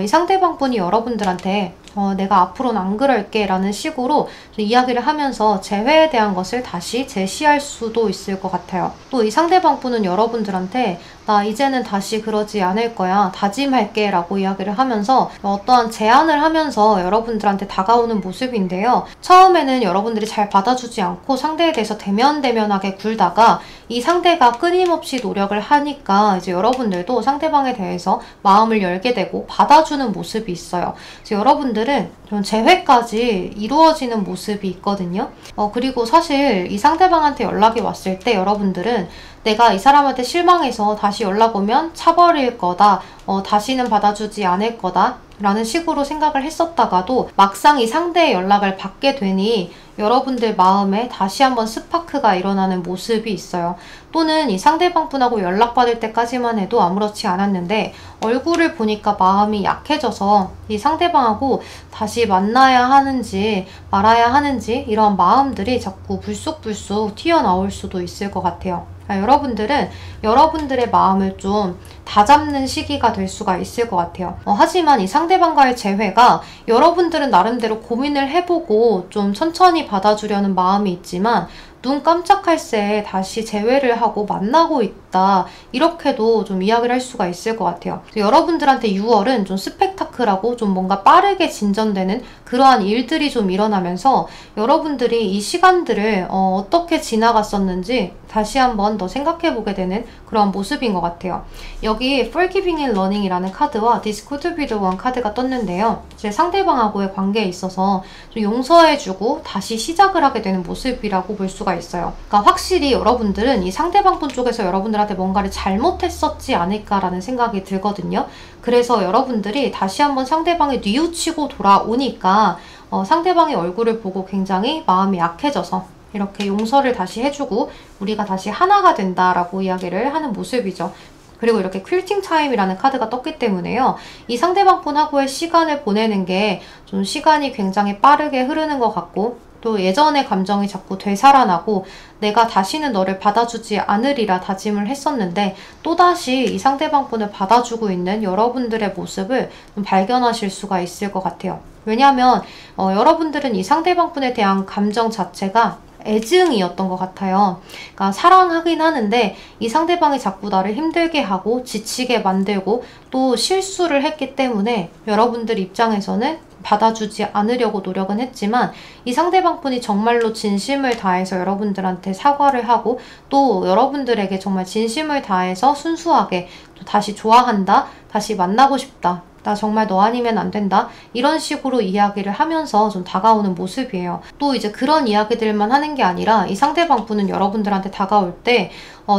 이 상대방 분이 여러분들한테 내가 앞으로는 안 그럴게 라는 식으로 이야기를 하면서 재회에 대한 것을 다시 제시할 수도 있을 것 같아요. 또 이 상대방 분은 여러분들한테 나 이제는 다시 그러지 않을 거야 다짐할게 라고 이야기를 하면서 어떠한 제안을 하면서 여러분들한테 다가오는 모습인데요. 처음에는 여러분들이 잘 받아주지 않고 상대에 대해서 대면대면하게 굴다가 이 상대가 끊임없이 노력을 하니까 이제 여러분들도 상대방에 대해서 마음을 열게 되고 받아주는 모습이 있어요. 그래서 여러분들은 여러분들은 좀 재회까지 이루어지는 모습이 있거든요. 그리고 사실 이 상대방한테 연락이 왔을 때 여러분들은 내가 이 사람한테 실망해서 다시 연락 오면 차버릴 거다, 다시는 받아주지 않을 거다 라는 식으로 생각을 했었다가도 막상 이 상대의 연락을 받게 되니 여러분들 마음에 다시 한번 스파크가 일어나는 모습이 있어요. 또는 이 상대방분하고 연락받을 때까지만 해도 아무렇지 않았는데 얼굴을 보니까 마음이 약해져서 이 상대방하고 다시 만나야 하는지 말아야 하는지 이런 마음들이 자꾸 불쑥불쑥 튀어나올 수도 있을 것 같아요. 여러분들은 여러분들의 마음을 좀 다잡는 시기가 될 수가 있을 것 같아요. 하지만 이 상대방과의 재회가 여러분들은 나름대로 고민을 해보고 좀 천천히 받아주려는 마음이 있지만 눈 깜짝할 새에 다시 재회를 하고 만나고 있다, 이렇게도 좀 이야기를 할 수가 있을 것 같아요. 여러분들한테 6월은 좀 스펙타클하고 좀 뭔가 빠르게 진전되는 그러한 일들이 좀 일어나면서 여러분들이 이 시간들을 어떻게 지나갔었는지 다시 한번 더 생각해보게 되는 그런 모습인 것 같아요. 여기 Forgiving and Learning이라는 카드와 This could be the one 카드가 떴는데요. 제 상대방하고의 관계에 있어서 좀 용서해주고 다시 시작을 하게 되는 모습이라고 볼 수가 있어요. 그러니까 확실히 여러분들은 이 상대방분 쪽에서 여러분들한테 뭔가를 잘못했었지 않을까라는 생각이 들거든요. 그래서 여러분들이 다시 한번 상대방이 뉘우치고 돌아오니까 상대방의 얼굴을 보고 굉장히 마음이 약해져서 이렇게 용서를 다시 해주고 우리가 다시 하나가 된다라고 이야기를 하는 모습이죠. 그리고 이렇게 퀼팅 타임이라는 카드가 떴기 때문에요. 이 상대방분하고의 시간을 보내는 게 좀 시간이 굉장히 빠르게 흐르는 것 같고 또 예전의 감정이 자꾸 되살아나고 내가 다시는 너를 받아주지 않으리라 다짐을 했었는데 또다시 이 상대방분을 받아주고 있는 여러분들의 모습을 좀 발견하실 수가 있을 것 같아요. 왜냐하면 여러분들은 이 상대방분에 대한 감정 자체가 애증이었던 것 같아요. 그러니까 사랑하긴 하는데 이 상대방이 자꾸 나를 힘들게 하고 지치게 만들고 또 실수를 했기 때문에 여러분들 입장에서는 받아주지 않으려고 노력은 했지만 이 상대방분이 정말로 진심을 다해서 여러분들한테 사과를 하고 또 여러분들에게 정말 진심을 다해서 순수하게 또 다시 좋아한다, 다시 만나고 싶다, 나 정말 너 아니면 안 된다, 이런 식으로 이야기를 하면서 좀 다가오는 모습이에요. 또 이제 그런 이야기들만 하는 게 아니라 이 상대방분은 여러분들한테 다가올 때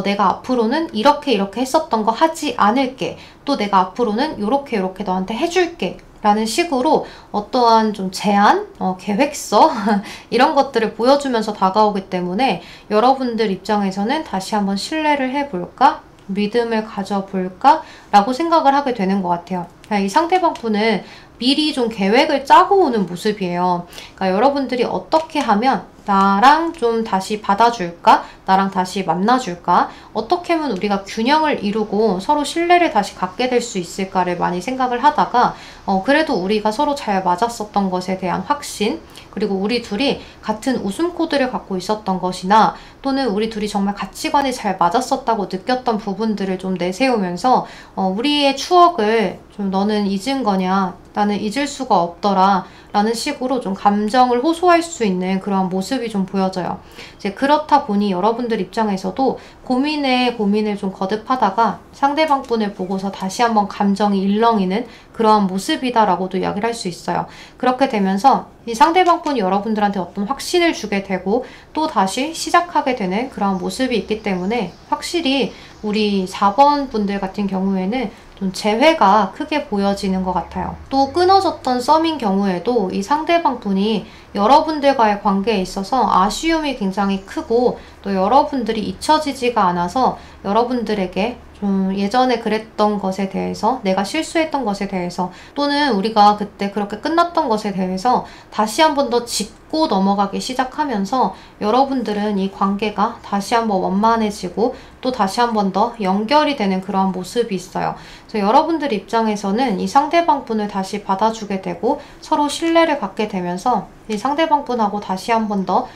내가 앞으로는 이렇게 했었던 거 하지 않을게, 또 내가 앞으로는 요렇게 너한테 해줄게 라는 식으로 어떠한 좀 제안, 계획서 이런 것들을 보여주면서 다가오기 때문에 여러분들 입장에서는 다시 한번 신뢰를 해볼까? 믿음을 가져볼까? 라고 생각을 하게 되는 것 같아요. 이 상대방분은 미리 좀 계획을 짜고 오는 모습이에요. 그러니까 여러분들이 어떻게 하면 나랑 좀 다시 받아줄까? 나랑 다시 만나줄까? 어떻게 하면 우리가 균형을 이루고 서로 신뢰를 다시 갖게 될 수 있을까를 많이 생각을 하다가 그래도 우리가 서로 잘 맞았었던 것에 대한 확신, 그리고 우리 둘이 같은 웃음 코드를 갖고 있었던 것이나 또는 우리 둘이 정말 가치관이 잘 맞았었다고 느꼈던 부분들을 좀 내세우면서 우리의 추억을 좀 너는 잊은 거냐, 나는 잊을 수가 없더라 라는 식으로 좀 감정을 호소할 수 있는 그런 모습이 좀 보여져요. 이제 그렇다 보니 여러분들 입장에서도 고민을 좀 거듭하다가 상대방분을 보고서 다시 한번 감정이 일렁이는 그러한 모습이다라고도 이야기를 할 수 있어요. 그렇게 되면서 이 상대방분이 여러분들한테 어떤 확신을 주게 되고 또 다시 시작하게 되는 그런 모습이 있기 때문에 확실히 우리 4번 분들 같은 경우에는 좀 재회가 크게 보여지는 것 같아요. 또 끊어졌던 썸인 경우에도 이 상대방분이 여러분들과의 관계에 있어서 아쉬움이 굉장히 크고 또 여러분들이 잊혀지지가 않아서 여러분들에게 좀 예전에 그랬던 것에 대해서, 내가 실수했던 것에 대해서, 또는 우리가 그때 그렇게 끝났던 것에 대해서 다시 한 번 더 짚고 넘어가기 시작하면서 여러분들은 이 관계가 다시 한번 원만해지고 또 다시 한 번 더 연결이 되는 그런 모습이 있어요. 그래서 여러분들 입장에서는 이 상대방분을 다시 받아주게 되고 서로 신뢰를 갖게 되면서 이 상대방분하고 다시 한 번 더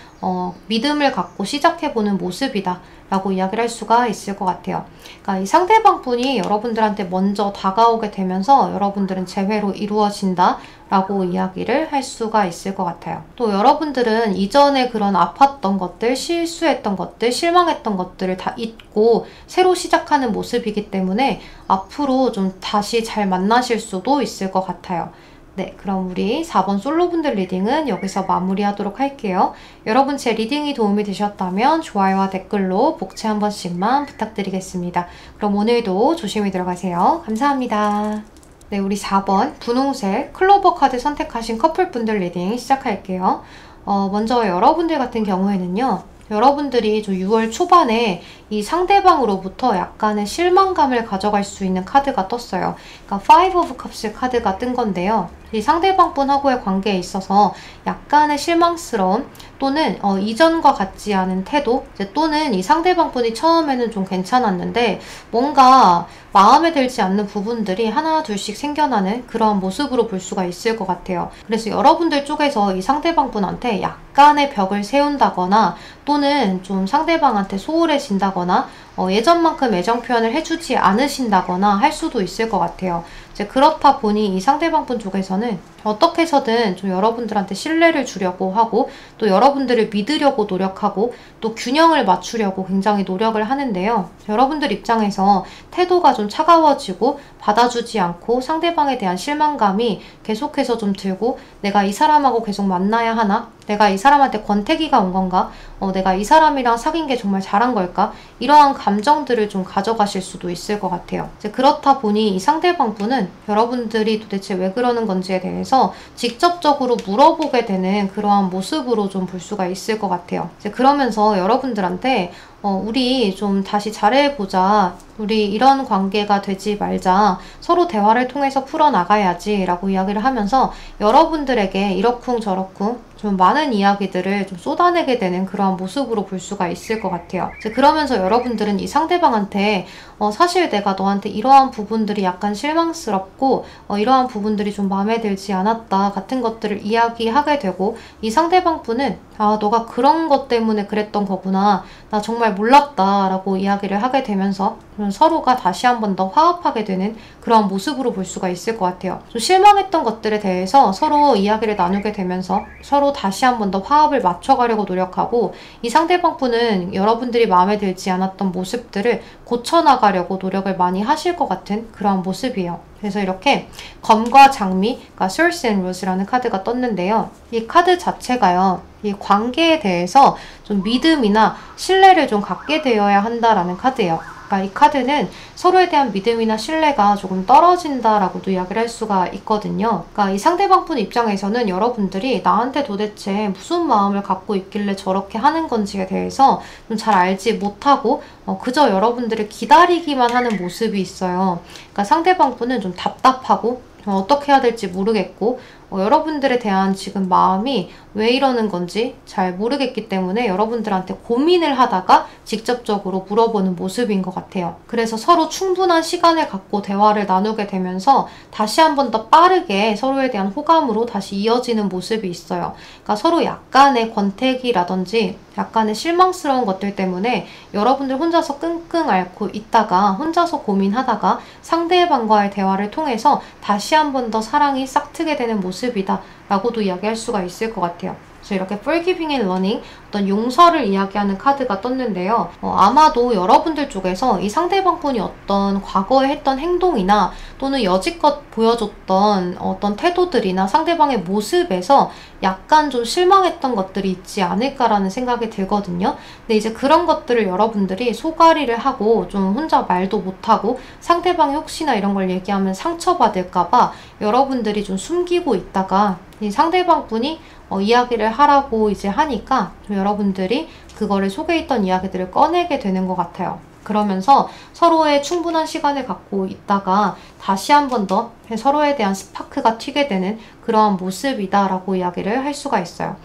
믿음을 갖고 시작해보는 모습이다 라고 이야기를 할 수가 있을 것 같아요. 그러니까 이 상대방분이 여러분들한테 먼저 다가오게 되면서 여러분들은 재회로 이루어진다 라고 이야기를 할 수가 있을 것 같아요. 또 여러분들은 이전에 그런 아팠던 것들, 실수했던 것들, 실망했던 것들을 다 잊고 새로 시작하는 모습이기 때문에 앞으로 좀 다시 잘 만나실 수도 있을 것 같아요. 네, 그럼 우리 4번 솔로분들 리딩은 여기서 마무리하도록 할게요. 여러분 제 리딩이 도움이 되셨다면 좋아요와 댓글로 복채 한 번씩만 부탁드리겠습니다. 그럼 오늘도 조심히 들어가세요. 감사합니다. 네, 우리 4번 분홍색 클로버 카드 선택하신 커플분들 리딩 시작할게요. 먼저 여러분들 같은 경우에는요. 여러분들이 6월 초반에 이 상대방으로부터 약간의 실망감을 가져갈 수 있는 카드가 떴어요. 그러니까 Five of Cups 카드가 뜬 건데요. 이 상대방분하고의 관계에 있어서 약간의 실망스러움 또는 이전과 같지 않은 태도 또는 이 상대방분이 처음에는 좀 괜찮았는데 뭔가 마음에 들지 않는 부분들이 하나 둘씩 생겨나는 그러한 모습으로 볼 수가 있을 것 같아요. 그래서 여러분들 쪽에서 이 상대방분한테 약간의 벽을 세운다거나 또는 좀 상대방한테 소홀해진다거나 예전만큼 애정 표현을 해주지 않으신다거나 할 수도 있을 것 같아요. 이제 그렇다 보니 이 상대방분 쪽에서는 어떻게 해서든 좀 여러분들한테 신뢰를 주려고 하고 또 여러분들을 믿으려고 노력하고 또 균형을 맞추려고 굉장히 노력을 하는데요. 여러분들 입장에서 태도가 좀 차가워지고 받아주지 않고 상대방에 대한 실망감이 계속해서 좀 들고 내가 이 사람하고 계속 만나야 하나? 내가 이 사람한테 권태기가 온 건가? 내가 이 사람이랑 사귄 게 정말 잘한 걸까? 이러한 감정들을 좀 가져가실 수도 있을 것 같아요. 이제 그렇다 보니 이 상대방분은 여러분들이 도대체 왜 그러는 건지에 대해서 직접적으로 물어보게 되는 그러한 모습으로 좀 볼 수가 있을 것 같아요. 이제 그러면서 여러분들한테 우리 좀 다시 잘해보자. 우리 이런 관계가 되지 말자. 서로 대화를 통해서 풀어나가야지 라고 이야기를 하면서 여러분들에게 이러쿵 저러쿵 좀 많은 이야기들을 좀 쏟아내게 되는 그러한 모습으로 볼 수가 있을 것 같아요. 이제 그러면서 여러분들은 이 상대방한테 사실 내가 너한테 이러한 부분들이 약간 실망스럽고 이러한 부분들이 좀 마음에 들지 않았다 같은 것들을 이야기하게 되고 이 상대방분은 너가 그런 것 때문에 그랬던 거구나. 나 정말 몰랐다 라고 이야기를 하게 되면서 서로가 다시 한 번 더 화합하게 되는 그러한 모습으로 볼 수가 있을 것 같아요. 좀 실망했던 것들에 대해서 서로 이야기를 나누게 되면서 서로 다시 한 번 더 화합을 맞춰가려고 노력하고 이 상대방분은 여러분들이 마음에 들지 않았던 모습들을 고쳐나가려고 노력을 많이 하실 것 같은 그러한 모습이에요. 그래서 이렇게 검과 장미, 그러니까 Swords and Rose라는 카드가 떴는데요. 이 카드 자체가요. 이 관계에 대해서 좀 믿음이나 신뢰를 좀 갖게 되어야 한다라는 카드예요. 그러니까 이 카드는 서로에 대한 믿음이나 신뢰가 조금 떨어진다라고도 이야기를 할 수가 있거든요. 그러니까 이 상대방분 입장에서는 여러분들이 나한테 도대체 무슨 마음을 갖고 있길래 저렇게 하는 건지에 대해서 좀 잘 알지 못하고 그저 여러분들을 기다리기만 하는 모습이 있어요. 그러니까 상대방분은 좀 답답하고 어떻게 해야 될지 모르겠고 여러분들에 대한 지금 마음이 왜 이러는 건지 잘 모르겠기 때문에 여러분들한테 고민을 하다가 직접적으로 물어보는 모습인 것 같아요. 그래서 서로 충분한 시간을 갖고 대화를 나누게 되면서 다시 한 번 더 빠르게 서로에 대한 호감으로 다시 이어지는 모습이 있어요. 그러니까 서로 약간의 권태기라든지 약간의 실망스러운 것들 때문에 여러분들 혼자서 끙끙 앓고 있다가 혼자서 고민하다가 상대방과의 대화를 통해서 다시 한 번 더 사랑이 싹트게 되는 모습이다 라고도 이야기할 수가 있을 것 같아요. 그래서 이렇게 Forgiving and Learning, 어떤 용서를 이야기하는 카드가 떴는데요. 아마도 여러분들 쪽에서 이 상대방분이 어떤 과거에 했던 행동이나 또는 여지껏 보여줬던 어떤 태도들이나 상대방의 모습에서 약간 좀 실망했던 것들이 있지 않을까라는 생각이 들거든요. 근데 이제 그런 것들을 여러분들이 소가리를 하고 좀 혼자 말도 못하고 상대방이 혹시나 이런 걸 얘기하면 상처받을까봐 여러분들이 좀 숨기고 있다가 이 상대방분이 이야기를 하라고 이제 하니까 좀 여러분들이 그거를 속에 있던 이야기들을 꺼내게 되는 것 같아요. 그러면서 서로의 충분한 시간을 갖고 있다가 다시 한 번 더 서로에 대한 스파크가 튀게 되는 그러한 모습이다라고 이야기를 할 수가 있어요.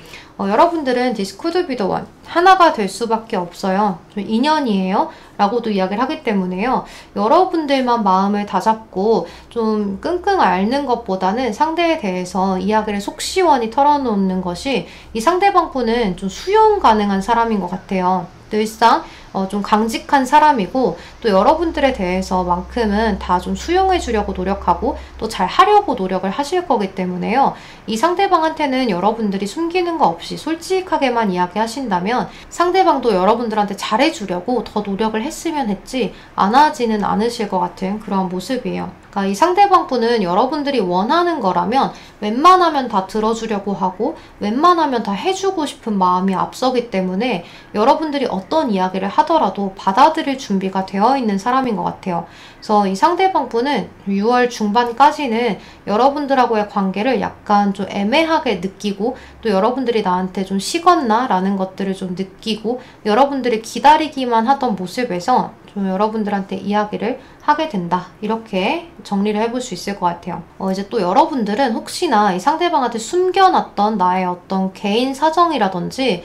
여러분들은 This could be the one. 하나가 될 수밖에 없어요. 좀 인연이에요. 라고도 이야기를 하기 때문에요. 여러분들만 마음을 다잡고 좀 끙끙 앓는 것보다는 상대에 대해서 이야기를 속 시원히 털어놓는 것이 이 상대방분은 좀 수용 가능한 사람인 것 같아요. 늘상 좀 강직한 사람이고 또 여러분들에 대해서만큼은 다 좀 수용해 주려고 노력하고 또 잘 하려고 노력을 하실 거기 때문에요. 이 상대방한테는 여러분들이 숨기는 거 없이 솔직하게만 이야기하신다면 상대방도 여러분들한테 잘해주려고 더 노력을 했으면 했지 안 하지는 않으실 것 같은 그런 모습이에요. 그러니까 그러니까 이 상대방 분은 여러분들이 원하는 거라면 웬만하면 다 들어주려고 하고 웬만하면 다 해주고 싶은 마음이 앞서기 때문에 여러분들이 어떤 이야기를 하더라도 받아들일 준비가 되어 있는 사람인 것 같아요. 그래서 이 상대방 분은 6월 중반까지는 여러분들하고의 관계를 약간 좀 애매하게 느끼고 또 여러분들이 나한테 좀 식었나? 라는 것들을 좀 느끼고 여러분들이 기다리기만 하던 모습에서 좀 여러분들한테 이야기를 하게 된다. 이렇게 정리를 해볼 수 있을 것 같아요. 이제 또 여러분들은 혹시나 이 상대방한테 숨겨놨던 나의 어떤 개인 사정이라든지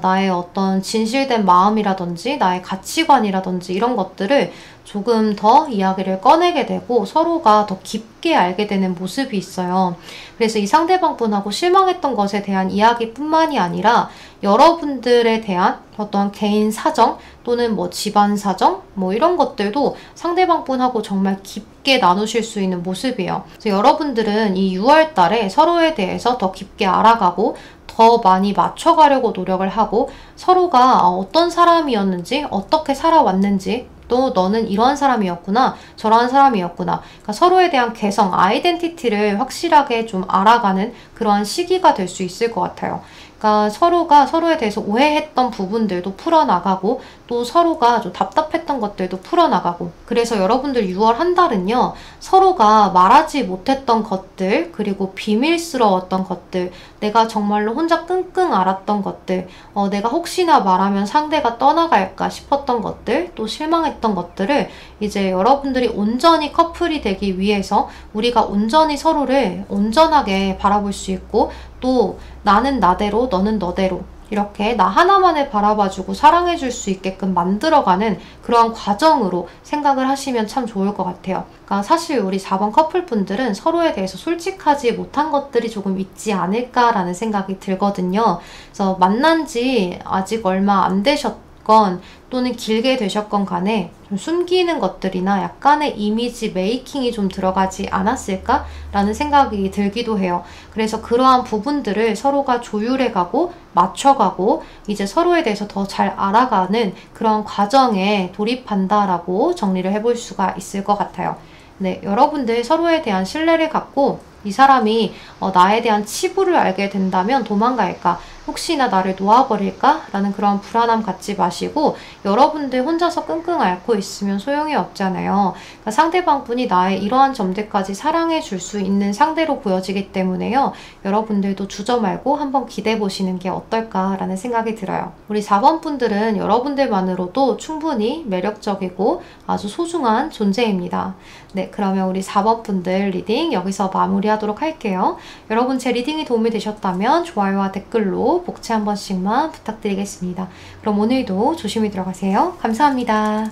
나의 어떤 진실된 마음이라든지 나의 가치관이라든지 이런 것들을 조금 더 이야기를 꺼내게 되고 서로가 더 깊게 알게 되는 모습이 있어요. 그래서 이 상대방 분하고 실망했던 것에 대한 이야기뿐만이 아니라 여러분들에 대한 어떤 개인 사정 또는 뭐 집안 사정 뭐 이런 것들도 상대방 분하고 정말 깊게 나누실 수 있는 모습이에요. 그래서 여러분들은 이 6월 달에 서로에 대해서 더 깊게 알아가고 더 많이 맞춰가려고 노력을 하고 서로가 어떤 사람이었는지 어떻게 살아왔는지 또 너는 이러한 사람이었구나 저러한 사람이었구나 그러니까 서로에 대한 개성, 아이덴티티를 확실하게 좀 알아가는 그러한 시기가 될 수 있을 것 같아요. 그러니까 서로가 서로에 대해서 오해했던 부분들도 풀어나가고 또 서로가 좀 답답했던 것들도 풀어나가고 그래서 여러분들 6월 한 달은요 서로가 말하지 못했던 것들 그리고 비밀스러웠던 것들 내가 정말로 혼자 끙끙 앓았던 것들 내가 혹시나 말하면 상대가 떠나갈까 싶었던 것들 또 실망했던 것들을 이제 여러분들이 온전히 커플이 되기 위해서 우리가 온전히 서로를 온전하게 바라볼 수 있고 또 나는 나대로 너는 너대로 이렇게 나 하나만을 바라봐주고 사랑해줄 수 있게끔 만들어가는 그러한 과정으로 생각을 하시면 참 좋을 것 같아요. 그러니까 사실 우리 4번 커플분들은 서로에 대해서 솔직하지 못한 것들이 조금 있지 않을까라는 생각이 들거든요. 그래서 만난 지 아직 얼마 안 되셨건 또는 길게 되셨건 간에 좀 숨기는 것들이나 약간의 이미지 메이킹이 좀 들어가지 않았을까? 라는 생각이 들기도 해요. 그래서 그러한 부분들을 서로가 조율해가고 맞춰가고 이제 서로에 대해서 더 잘 알아가는 그런 과정에 돌입한다라고 정리를 해볼 수가 있을 것 같아요. 네, 여러분들 서로에 대한 신뢰를 갖고 이 사람이 나에 대한 치부를 알게 된다면 도망갈까? 혹시나 나를 놓아버릴까? 라는 그런 불안함 갖지 마시고 여러분들 혼자서 끙끙 앓고 있으면 소용이 없잖아요. 그러니까 상대방 분이 나의 이러한 점들까지 사랑해 줄 수 있는 상대로 보여지기 때문에요. 여러분들도 주저 말고 한번 기대해 보시는 게 어떨까라는 생각이 들어요. 우리 4번 분들은 여러분들만으로도 충분히 매력적이고 아주 소중한 존재입니다. 네, 그러면 우리 4번 분들 리딩 여기서 마무리하도록 할게요. 여러분 제 리딩이 도움이 되셨다면 좋아요와 댓글로 복채 한 번씩만 부탁드리겠습니다. 그럼 오늘도 조심히 들어가세요. 감사합니다.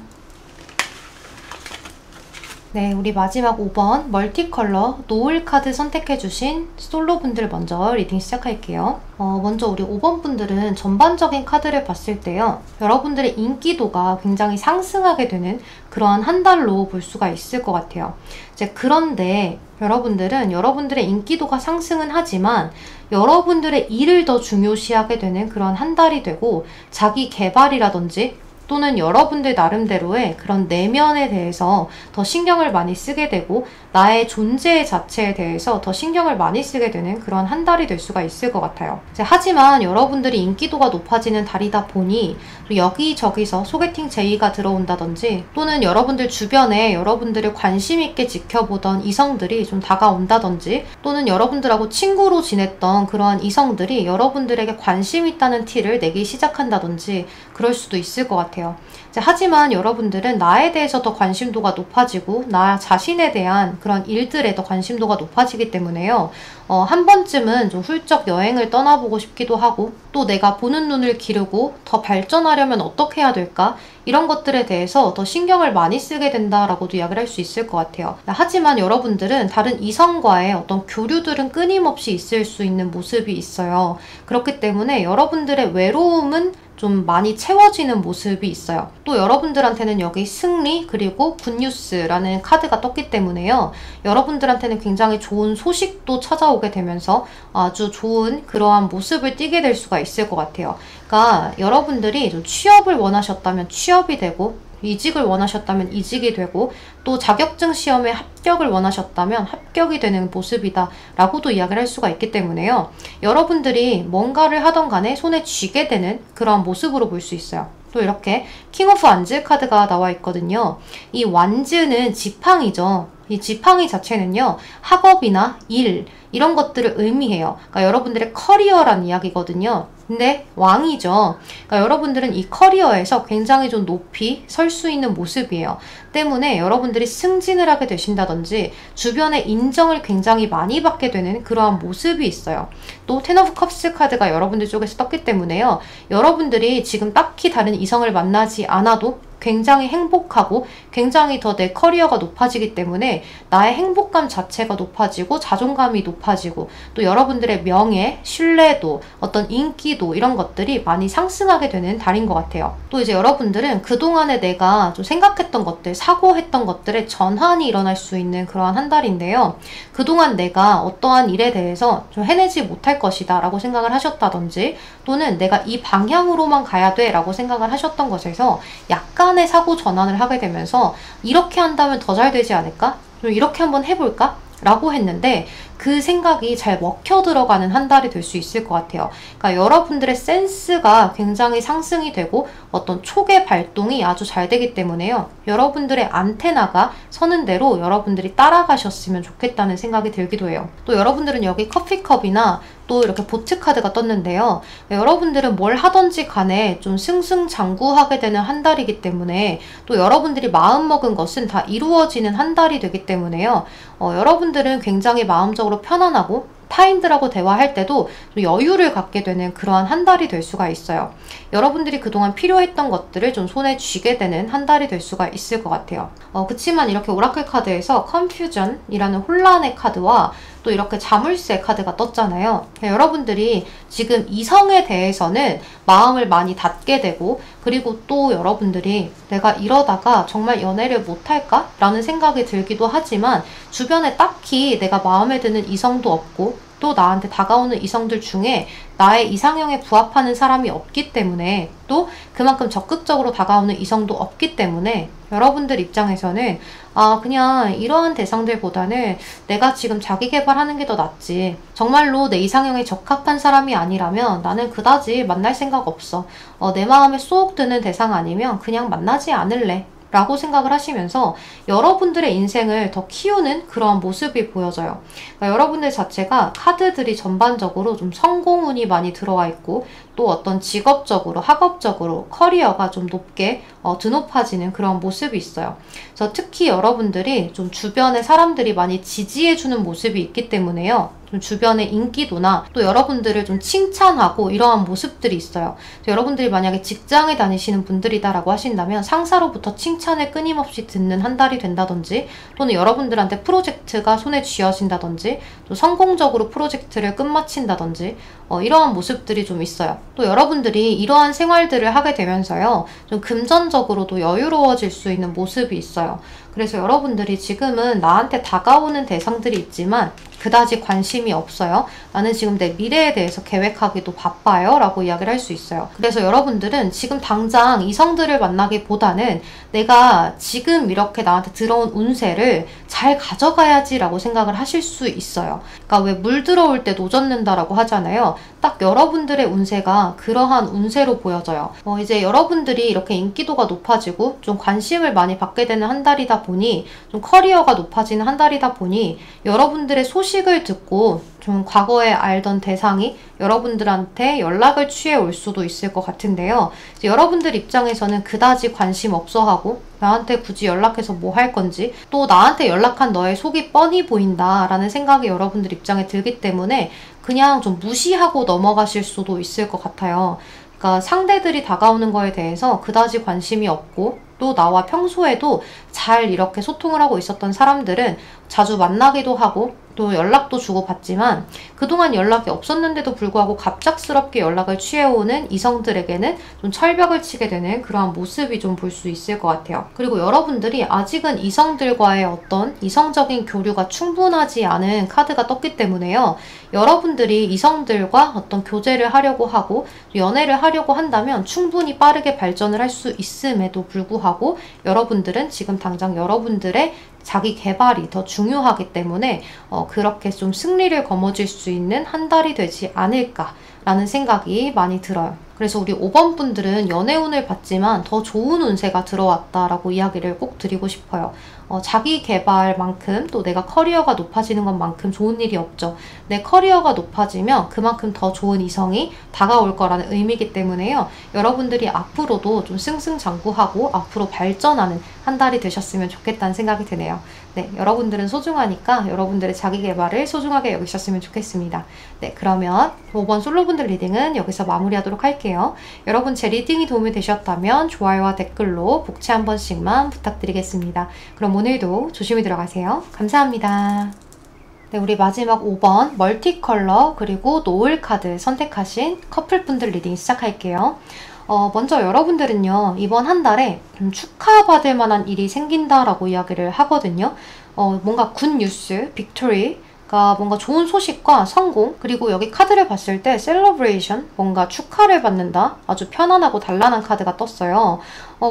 네, 우리 마지막 5번 멀티컬러 노을 카드 선택해주신 솔로분들 먼저 리딩 시작할게요. 먼저 우리 5번 분들은 전반적인 카드를 봤을 때요. 여러분들의 인기도가 굉장히 상승하게 되는 그러한 한 달로 볼 수가 있을 것 같아요. 이제 그런데 여러분들은 여러분들의 인기도가 상승은 하지만 여러분들의 일을 더 중요시하게 되는 그런 한 달이 되고 자기 개발이라든지 또는 여러분들 나름대로의 그런 내면에 대해서 더 신경을 많이 쓰게 되고 나의 존재 자체에 대해서 더 신경을 많이 쓰게 되는 그런 한 달이 될 수가 있을 것 같아요. 하지만 여러분들이 인기도가 높아지는 달이다 보니 여기저기서 소개팅 제의가 들어온다든지 또는 여러분들 주변에 여러분들을 관심 있게 지켜보던 이성들이 좀 다가온다든지 또는 여러분들하고 친구로 지냈던 그러한 이성들이 여러분들에게 관심 있다는 티를 내기 시작한다든지 그럴 수도 있을 것 같아요. 하지만 여러분들은 나에 대해서 더 관심도가 높아지고 나 자신에 대한 그런 일들에 더 관심도가 높아지기 때문에요. 한 번쯤은 좀 훌쩍 여행을 떠나보고 싶기도 하고 또 내가 보는 눈을 기르고 더 발전하려면 어떻게 해야 될까? 이런 것들에 대해서 더 신경을 많이 쓰게 된다라고도 이야기를 할 수 있을 것 같아요. 하지만 여러분들은 다른 이성과의 어떤 교류들은 끊임없이 있을 수 있는 모습이 있어요. 그렇기 때문에 여러분들의 외로움은 좀 많이 채워지는 모습이 있어요. 또 여러분들한테는 여기 승리 그리고 굿뉴스라는 카드가 떴기 때문에요. 여러분들한테는 굉장히 좋은 소식도 찾아오게 되면서 아주 좋은 그러한 모습을 띠게 될 수가 있을 것 같아요. 그러니까 여러분들이 좀 취업을 원하셨다면 취업이 되고 이직을 원하셨다면 이직이 되고 또 자격증 시험에 합격을 원하셨다면 합격이 되는 모습이다 라고도 이야기를 할 수가 있기 때문에요. 여러분들이 뭔가를 하던 간에 손에 쥐게 되는 그런 모습으로 볼 수 있어요. 또 이렇게 킹 오브 완즈 카드가 나와 있거든요. 이 완즈는 지팡이죠. 이 지팡이 자체는요, 학업이나 일 이런 것들을 의미해요. 그러니까 여러분들의 커리어란 이야기거든요. 근데 왕이죠. 그러니까 여러분들은 이 커리어에서 굉장히 좀 높이 설 수 있는 모습이에요. 때문에 여러분들이 승진을 하게 되신다든지 주변의 인정을 굉장히 많이 받게 되는 그러한 모습이 있어요. 또 텐 오브 컵스 카드가 여러분들 쪽에서 떴기 때문에요. 여러분들이 지금 딱히 다른 이성을 만나지 않아도 굉장히 행복하고 굉장히 더 내 커리어가 높아지기 때문에 나의 행복감 자체가 높아지고 자존감이 높아지고 또 여러분들의 명예, 신뢰도, 어떤 인기도 이런 것들이 많이 상승하게 되는 달인 것 같아요. 또 이제 여러분들은 그동안에 내가 좀 생각했던 것들, 사고했던 것들의 전환이 일어날 수 있는 그러한 한 달인데요. 그동안 내가 어떠한 일에 대해서 좀 해내지 못할 것이다 라고 생각을 하셨다든지 또는 내가 이 방향으로만 가야 돼 라고 생각을 하셨던 것에서 약간의 사고 전환을 하게 되면서 이렇게 한다면 더 잘 되지 않을까? 좀 이렇게 한번 해볼까? 라고 했는데 그 생각이 잘 먹혀 들어가는 한 달이 될 수 있을 것 같아요. 그러니까 여러분들의 센스가 굉장히 상승이 되고 어떤 촉의 발동이 아주 잘 되기 때문에요. 여러분들의 안테나가 서는 대로 여러분들이 따라가셨으면 좋겠다는 생각이 들기도 해요. 또 여러분들은 여기 커피컵이나 또 이렇게 보트 카드가 떴는데요. 여러분들은 뭘 하든지 간에 좀 승승장구하게 되는 한 달이기 때문에 또 여러분들이 마음먹은 것은 다 이루어지는 한 달이 되기 때문에요. 여러분들은 굉장히 마음적으로 편안하고 타인들하고 대화할 때도 여유를 갖게 되는 그러한 한 달이 될 수가 있어요. 여러분들이 그동안 필요했던 것들을 좀 손에 쥐게 되는 한 달이 될 수가 있을 것 같아요. 그치만 이렇게 오라클 카드에서 컨퓨전이라는 혼란의 카드와 또 이렇게 자물쇠 카드가 떴잖아요. 여러분들이 지금 이성에 대해서는 마음을 많이 닫게 되고 그리고 또 여러분들이 내가 이러다가 정말 연애를 못할까? 라는 생각이 들기도 하지만 주변에 딱히 내가 마음에 드는 이성도 없고 또 나한테 다가오는 이성들 중에 나의 이상형에 부합하는 사람이 없기 때문에 또 그만큼 적극적으로 다가오는 이성도 없기 때문에 여러분들 입장에서는 그냥 이러한 대상들보다는 내가 지금 자기 개발하는 게 더 낫지. 정말로 내 이상형에 적합한 사람이 아니라면 나는 그다지 만날 생각 없어. 내 마음에 쏙 드는 대상 아니면 그냥 만나지 않을래. 라고 생각을 하시면서 여러분들의 인생을 더 키우는 그런 모습이 보여져요. 그러니까 여러분들 자체가 카드들이 전반적으로 좀 성공운이 많이 들어와 있고 또 어떤 직업적으로, 학업적으로 커리어가 좀 높게 드높아지는 그런 모습이 있어요. 그래서 특히 여러분들이 좀 주변에 사람들이 많이 지지해주는 모습이 있기 때문에요. 좀 주변의 인기도나 또 여러분들을 좀 칭찬하고 이러한 모습들이 있어요. 여러분들이 만약에 직장에 다니시는 분들이다라고 하신다면 상사로부터 칭찬을 끊임없이 듣는 한 달이 된다든지 또는 여러분들한테 프로젝트가 손에 쥐어진다든지 또 성공적으로 프로젝트를 끝마친다든지 이러한 모습들이 좀 있어요. 또 여러분들이 이러한 생활들을 하게 되면서요. 좀 금전적으로도 여유로워질 수 있는 모습이 있어요. 그래서 여러분들이 지금은 나한테 다가오는 대상들이 있지만 그다지 관심이 없어요. 나는 지금 내 미래에 대해서 계획하기도 바빠요. 라고 이야기를 할 수 있어요. 그래서 여러분들은 지금 당장 이성들을 만나기보다는 내가 지금 이렇게 나한테 들어온 운세를 잘 가져가야지 라고 생각을 하실 수 있어요. 그러니까 왜 물 들어올 때 노젓는다 라고 하잖아요. 딱 여러분들의 운세가 그러한 운세로 보여져요. 이제 여러분들이 이렇게 인기도가 높아지고 좀 관심을 많이 받게 되는 한 달이다 보니 좀 커리어가 높아지는 한 달이다 보니 여러분들의 소식을 듣고 좀 과거에 알던 대상이 여러분들한테 연락을 취해 올 수도 있을 것 같은데요. 이제 여러분들 입장에서는 그다지 관심 없어 하고 나한테 굳이 연락해서 뭐 할 건지 또 나한테 연락한 너의 속이 뻔히 보인다 라는 생각이 여러분들 입장에 들기 때문에 그냥 좀 무시하고 넘어가실 수도 있을 것 같아요. 그러니까 상대들이 다가오는 거에 대해서 그다지 관심이 없고 또 나와 평소에도 잘 이렇게 소통을 하고 있었던 사람들은 자주 만나기도 하고 또 연락도 주고받지만 그동안 연락이 없었는데도 불구하고 갑작스럽게 연락을 취해오는 이성들에게는 좀 철벽을 치게 되는 그러한 모습이 좀 볼 수 있을 것 같아요. 그리고 여러분들이 아직은 이성들과의 어떤 이성적인 교류가 충분하지 않은 카드가 떴기 때문에요. 여러분들이 이성들과 어떤 교제를 하려고 하고 연애를 하려고 한다면 충분히 빠르게 발전을 할 수 있음에도 불구하고 여러분들은 지금 당장 여러분들의 자기 개발이 더 중요하기 때문에 그렇게 좀 승리를 거머쥘 수 있는 한 달이 되지 않을까라는 생각이 많이 들어요. 그래서 우리 5번 분들은 연애운을 받지만 더 좋은 운세가 들어왔다라고 이야기를 꼭 드리고 싶어요. 자기 개발만큼 또 내가 커리어가 높아지는 것만큼 좋은 일이 없죠. 내 커리어가 높아지면 그만큼 더 좋은 이성이 다가올 거라는 의미이기 때문에요. 여러분들이 앞으로도 좀 승승장구하고 앞으로 발전하는 한 달이 되셨으면 좋겠다는 생각이 드네요. 네, 여러분들은 소중하니까 여러분들의 자기 개발을 소중하게 여기셨으면 좋겠습니다. 네, 그러면 5번 솔로분들 리딩은 여기서 마무리하도록 할게요. 여러분 제 리딩이 도움이 되셨다면 좋아요와 댓글로 복채 한 번씩만 부탁드리겠습니다. 그럼 오늘도 조심히 들어가세요. 감사합니다. 네, 우리 마지막 5번 멀티컬러 그리고 노을 카드 선택하신 커플분들 리딩 시작할게요. 먼저 여러분들은요, 이번 한 달에 축하받을 만한 일이 생긴다라고 이야기를 하거든요. 뭔가 굿 뉴스, 빅토리가 뭔가 좋은 소식과 성공, 그리고 여기 카드를 봤을 때 셀러브레이션, 뭔가 축하를 받는다, 아주 편안하고 단란한 카드가 떴어요.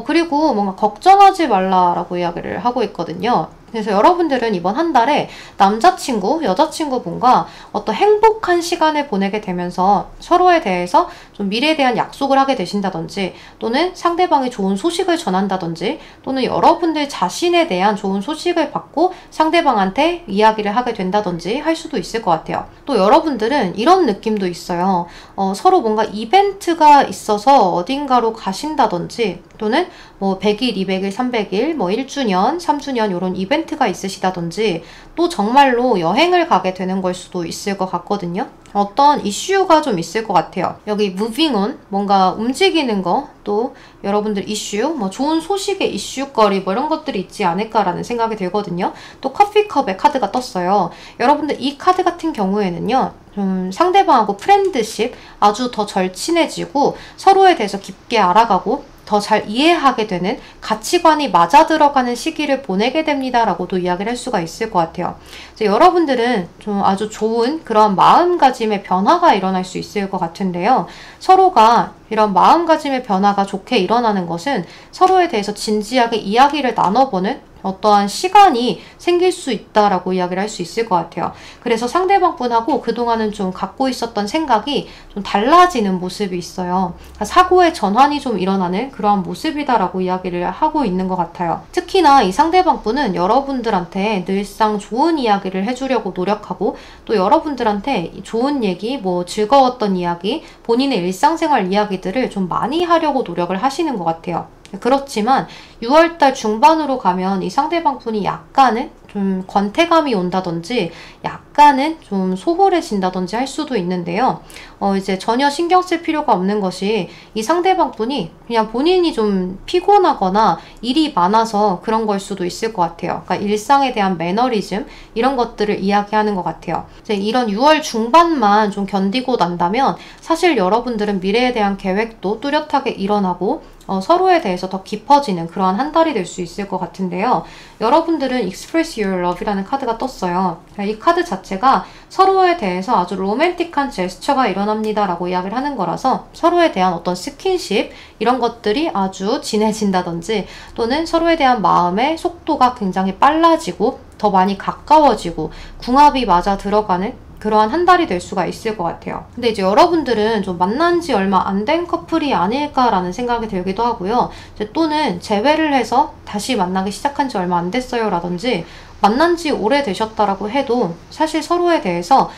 그리고 뭔가 걱정하지 말라라고 이야기를 하고 있거든요. 그래서 여러분들은 이번 한 달에 남자친구, 여자친구분과 어떤 행복한 시간을 보내게 되면서 서로에 대해서 좀 미래에 대한 약속을 하게 되신다든지 또는 상대방이 좋은 소식을 전한다든지 또는 여러분들 자신에 대한 좋은 소식을 받고 상대방한테 이야기를 하게 된다든지 할 수도 있을 것 같아요. 또 여러분들은 이런 느낌도 있어요. 서로 뭔가 이벤트가 있어서 어딘가로 가신다든지 또는 뭐 100일, 200일, 300일, 뭐 1주년, 3주년 이런 이벤트가 있으시다든지 또 정말로 여행을 가게 되는 걸 수도 있을 것 같거든요. 어떤 이슈가 좀 있을 것 같아요. 여기 moving on, 뭔가 움직이는 거, 또 여러분들 이슈, 뭐 좋은 소식의 이슈거리 뭐 이런 것들이 있지 않을까라는 생각이 들거든요. 또 커피컵의 카드가 떴어요. 여러분들 이 카드 같은 경우에는요, 좀 상대방하고 프렌드십, 아주 더 절친해지고 서로에 대해서 깊게 알아가고 더 잘 이해하게 되는 가치관이 맞아들어가는 시기를 보내게 됩니다라고도 이야기를 할 수가 있을 것 같아요. 여러분들은 좀 아주 좋은 그런 마음가짐의 변화가 일어날 수 있을 것 같은데요. 서로가 이런 마음가짐의 변화가 좋게 일어나는 것은 서로에 대해서 진지하게 이야기를 나눠보는 어떠한 시간이 생길 수 있다라고 이야기를 할 수 있을 것 같아요. 그래서 상대방 분하고 그동안은 좀 갖고 있었던 생각이 좀 달라지는 모습이 있어요. 그러니까 사고의 전환이 좀 일어나는 그러한 모습이다라고 이야기를 하고 있는 것 같아요. 특히나 이 상대방 분은 여러분들한테 늘상 좋은 이야기를 해주려고 노력하고 또 여러분들한테 좋은 얘기, 뭐 즐거웠던 이야기, 본인의 일상생활 이야기들을 좀 많이 하려고 노력을 하시는 것 같아요. 그렇지만 6월달 중반으로 가면 이 상대방 분이 약간은 좀 권태감이 온다든지 약간은 좀 소홀해진다든지 할 수도 있는데요. 이제 전혀 신경 쓸 필요가 없는 것이 이 상대방 분이 그냥 본인이 좀 피곤하거나 일이 많아서 그런 걸 수도 있을 것 같아요. 그러니까 일상에 대한 매너리즘 이런 것들을 이야기하는 것 같아요. 이제 이런 6월 중반만 좀 견디고 난다면 사실 여러분들은 미래에 대한 계획도 뚜렷하게 일어나고 서로에 대해서 더 깊어지는 그러한 한 달이 될 수 있을 것 같은데요. 여러분들은 Express Your Love이라는 카드가 떴어요. 이 카드 자체가 서로에 대해서 아주 로맨틱한 제스처가 일어납니다 라고 이야기를 하는 거라서 서로에 대한 어떤 스킨십 이런 것들이 아주 진해진다든지 또는 서로에 대한 마음의 속도가 굉장히 빨라지고 더 많이 가까워지고 궁합이 맞아 들어가는 그러한 한 달이 될 수가 있을 것 같아요. 근데 이제 여러분들은 좀 만난 지 얼마 안 된 커플이 아닐까라는 생각이 들기도 하고요. 이제 또는 재회를 해서 다시 만나기 시작한 지 얼마 안 됐어요 라든지 만난 지 오래되셨다라고 해도 사실 서로에 대해서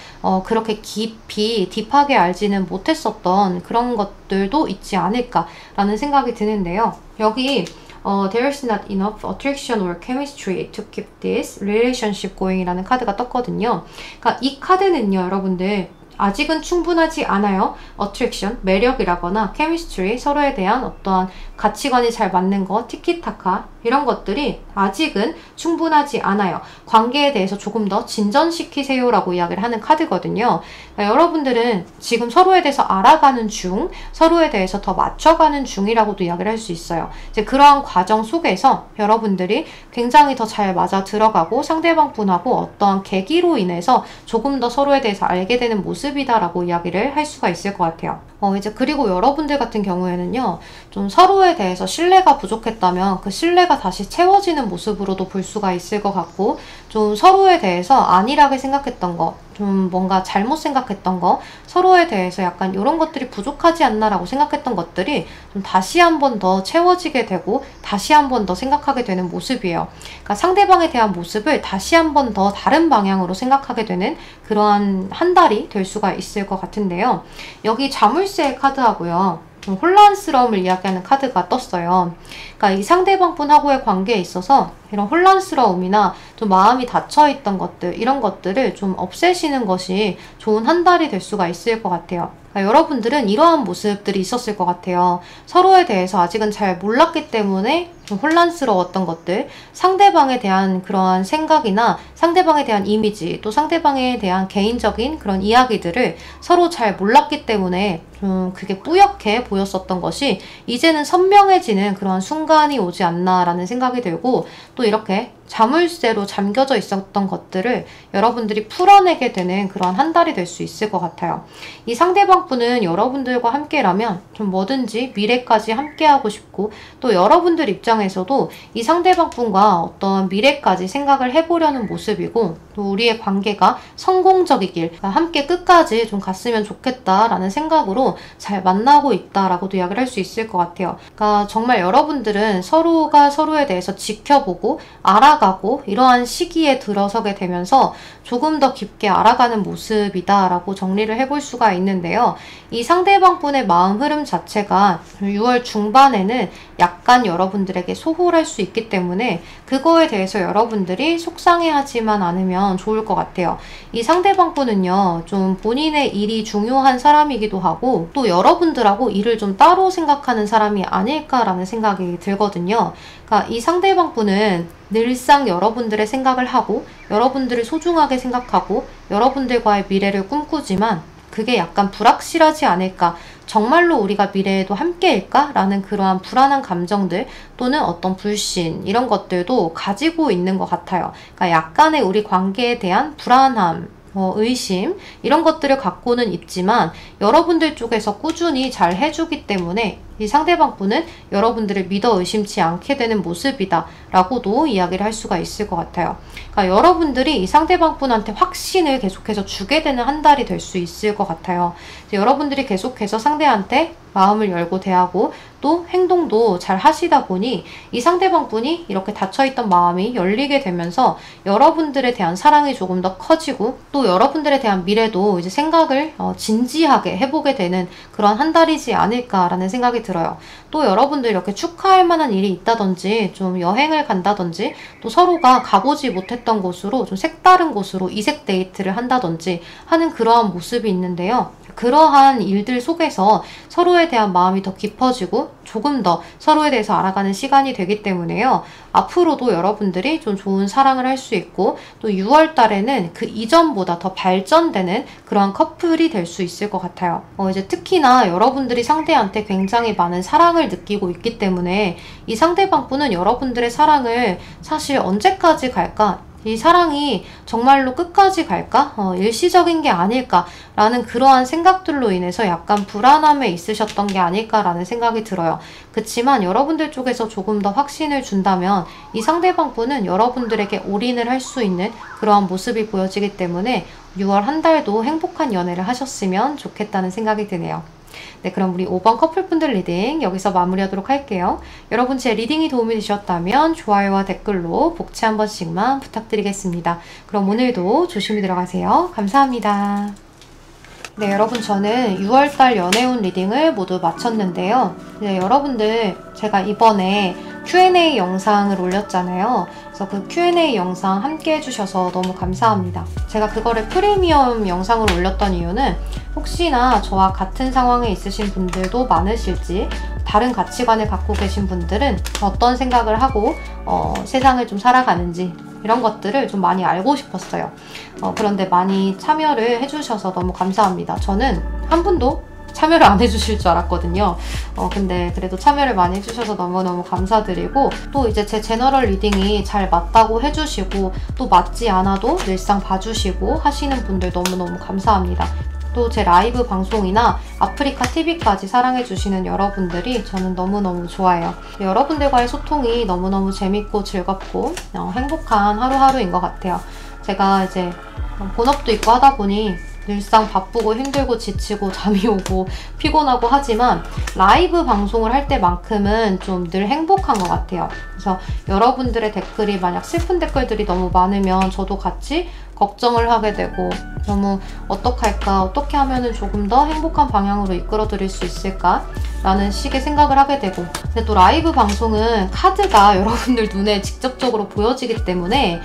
그렇게 깊이 딥하게 알지는 못했었던 그런 것들도 있지 않을까라는 생각이 드는데요. 여기 There's not enough attraction or chemistry to keep this relationship going 이라는 카드가 떴거든요. 그러니까 이 카드는요, 여러분들 아직은 충분하지 않아요. attraction, 매력이라거나 chemistry, 서로에 대한 어떠한 가치관이 잘 맞는 것, 티키타카 이런 것들이 아직은 충분하지 않아요. 관계에 대해서 조금 더 진전시키세요 라고 이야기를 하는 카드거든요. 그러니까 여러분들은 지금 서로에 대해서 알아가는 중, 서로에 대해서 더 맞춰가는 중이라고도 이야기를 할 수 있어요. 이제 그러한 과정 속에서 여러분들이 굉장히 더 잘 맞아 들어가고 상대방 분하고 어떠한 계기로 인해서 조금 더 서로에 대해서 알게 되는 모습이다라고 이야기를 할 수가 있을 것 같아요. 이제 그리고 여러분들 같은 경우에는요, 좀 서로에 대해서 신뢰가 부족했다면 그 신뢰가 다시 채워지는 모습으로도 볼 수가 있을 것 같고, 좀 서로에 대해서 안일하게 생각했던 거, 좀 뭔가 잘못 생각했던 거, 서로에 대해서 약간 이런 것들이 부족하지 않나라고 생각했던 것들이 좀 다시 한 번 더 채워지게 되고 다시 한 번 더 생각하게 되는 모습이에요. 그러니까 상대방에 대한 모습을 다시 한 번 더 다른 방향으로 생각하게 되는 그러한 한 달이 될 수가 있을 것 같은데요. 여기 자물쇠 카드하고요, 좀 혼란스러움을 이야기하는 카드가 떴어요. 그러니까 이 상대방 분하고의 관계에 있어서 이런 혼란스러움이나 좀 마음이 닫혀있던 것들, 이런 것들을 좀 없애시는 것이 좋은 한 달이 될 수가 있을 것 같아요. 그러니까 여러분들은 이러한 모습들이 있었을 것 같아요. 서로에 대해서 아직은 잘 몰랐기 때문에 좀 혼란스러웠던 것들, 상대방에 대한 그러한 생각이나 상대방에 대한 이미지, 또 상대방에 대한 개인적인 그런 이야기들을 서로 잘 몰랐기 때문에 좀 그게 뿌옇게 보였었던 것이 이제는 선명해지는 그런 순간이 오지 않나라는 생각이 들고, 또 이렇게 자물쇠로 잠겨져 있었던 것들을 여러분들이 풀어내게 되는 그런 한 달이 될 수 있을 것 같아요. 이 상대방 분은 여러분들과 함께라면 좀 뭐든지 미래까지 함께하고 싶고, 또 여러분들 입장에서도 이 상대방 분과 어떤 미래까지 생각을 해보려는 모습이고, 또 우리의 관계가 성공적이길, 함께 끝까지 좀 갔으면 좋겠다라는 생각으로 잘 만나고 있다라고도 이야기를 할 수 있을 것 같아요. 그러니까 정말 여러분들은 서로가 서로에 대해서 지켜보고 알아가고 이러한 시기에 들어서게 되면서 조금 더 깊게 알아가는 모습이다라고 정리를 해볼 수가 있는데요. 이 상대방 분의 마음 흐름 자체가 6월 중반에는 약간 여러분들에게 소홀할 수 있기 때문에 그거에 대해서 여러분들이 속상해하지만 않으면 좋을 것 같아요. 이 상대방 분은요, 좀 본인의 일이 중요한 사람이기도 하고, 또 여러분들하고 일을 좀 따로 생각하는 사람이 아닐까라는 생각이 들거든요. 그러니까 이 상대방 분은 늘상 여러분들의 생각을 하고 여러분들을 소중하게 생각하고 여러분들과의 미래를 꿈꾸지만 그게 약간 불확실하지 않을까, 정말로 우리가 미래에도 함께일까? 라는 그러한 불안한 감정들 또는 어떤 불신, 이런 것들도 가지고 있는 것 같아요. 그러니까 약간의 우리 관계에 대한 불안함, 의심, 이런 것들을 갖고는 있지만 여러분들 쪽에서 꾸준히 잘 해주기 때문에 이 상대방 분은 여러분들을 믿어 의심치 않게 되는 모습이다 라고도 이야기를 할 수가 있을 것 같아요. 그러니까 여러분들이 이 상대방 분한테 확신을 계속해서 주게 되는 한 달이 될 수 있을 것 같아요. 여러분들이 계속해서 상대한테 마음을 열고 대하고 또 행동도 잘 하시다 보니 이 상대방 분이 이렇게 닫혀있던 마음이 열리게 되면서 여러분들에 대한 사랑이 조금 더 커지고, 또 여러분들에 대한 미래도 이제 생각을 진지하게 해보게 되는 그런 한 달이지 않을까라는 생각이 들어요. 또 여러분들 이렇게 축하할 만한 일이 있다든지 좀 여행을 간다든지, 또 서로가 가보지 못했던 곳으로 좀 색다른 곳으로 이색 데이트를 한다든지 하는 그러한 모습이 있는데요. 그러한 일들 속에서 서로에 대한 마음이 더 깊어지고 조금 더 서로에 대해서 알아가는 시간이 되기 때문에요. 앞으로도 여러분들이 좀 좋은 사랑을 할 수 있고, 또 6월 달에는 그 이전보다 더 발전되는 그러한 커플이 될 수 있을 것 같아요. 이제 특히나 여러분들이 상대한테 굉장히 많은 사랑을 느끼고 있기 때문에 이 상대방 분은 여러분들의 사랑을 사실 언제까지 갈까? 이 사랑이 정말로 끝까지 갈까? 일시적인 게 아닐까라는 그러한 생각들로 인해서 약간 불안함에 있으셨던 게 아닐까라는 생각이 들어요. 그치만 여러분들 쪽에서 조금 더 확신을 준다면 이 상대방 분은 여러분들에게 올인을 할 수 있는 그러한 모습이 보여지기 때문에 6월 한 달도 행복한 연애를 하셨으면 좋겠다는 생각이 드네요. 네, 그럼 우리 5번 커플분들 리딩 여기서 마무리하도록 할게요. 여러분 제 리딩이 도움이 되셨다면 좋아요와 댓글로 복채 한 번씩만 부탁드리겠습니다. 그럼 오늘도 조심히 들어가세요. 감사합니다. 네, 여러분 저는 6월달 연애운 리딩을 모두 마쳤는데요. 네, 여러분들 제가 이번에 Q&A 영상을 올렸잖아요. 그래서 그 Q&A 영상 함께 해주셔서 너무 감사합니다. 제가 그거를 프리미엄 영상을 올렸던 이유는 혹시나 저와 같은 상황에 있으신 분들도 많으실지, 다른 가치관을 갖고 계신 분들은 어떤 생각을 하고 세상을 좀 살아가는지 이런 것들을 좀 많이 알고 싶었어요. 그런데 많이 참여를 해주셔서 너무 감사합니다. 저는 한 분도 참여를 안 해주실 줄 알았거든요. 근데 그래도 참여를 많이 해주셔서 너무너무 감사드리고, 또 이제 제 제너럴 리딩이 잘 맞다고 해주시고 또 맞지 않아도 늘상 봐주시고 하시는 분들 너무너무 감사합니다. 또 제 라이브 방송이나 아프리카 TV까지 사랑해주시는 여러분들이 저는 너무너무 좋아요. 여러분들과의 소통이 너무너무 재밌고 즐겁고 행복한 하루하루인 것 같아요. 제가 이제 본업도 있고 하다 보니 늘상 바쁘고 힘들고 지치고 잠이 오고 피곤하고 하지만 라이브 방송을 할 때만큼은 좀 늘 행복한 것 같아요. 그래서 여러분들의 댓글이 만약 슬픈 댓글들이 너무 많으면 저도 같이 걱정을 하게 되고, 너무 어떡할까, 어떻게 하면 조금 더 행복한 방향으로 이끌어 드릴 수 있을까 라는 식의 생각을 하게 되고, 근데 또 라이브 방송은 카드가 여러분들 눈에 직접적으로 보여지기 때문에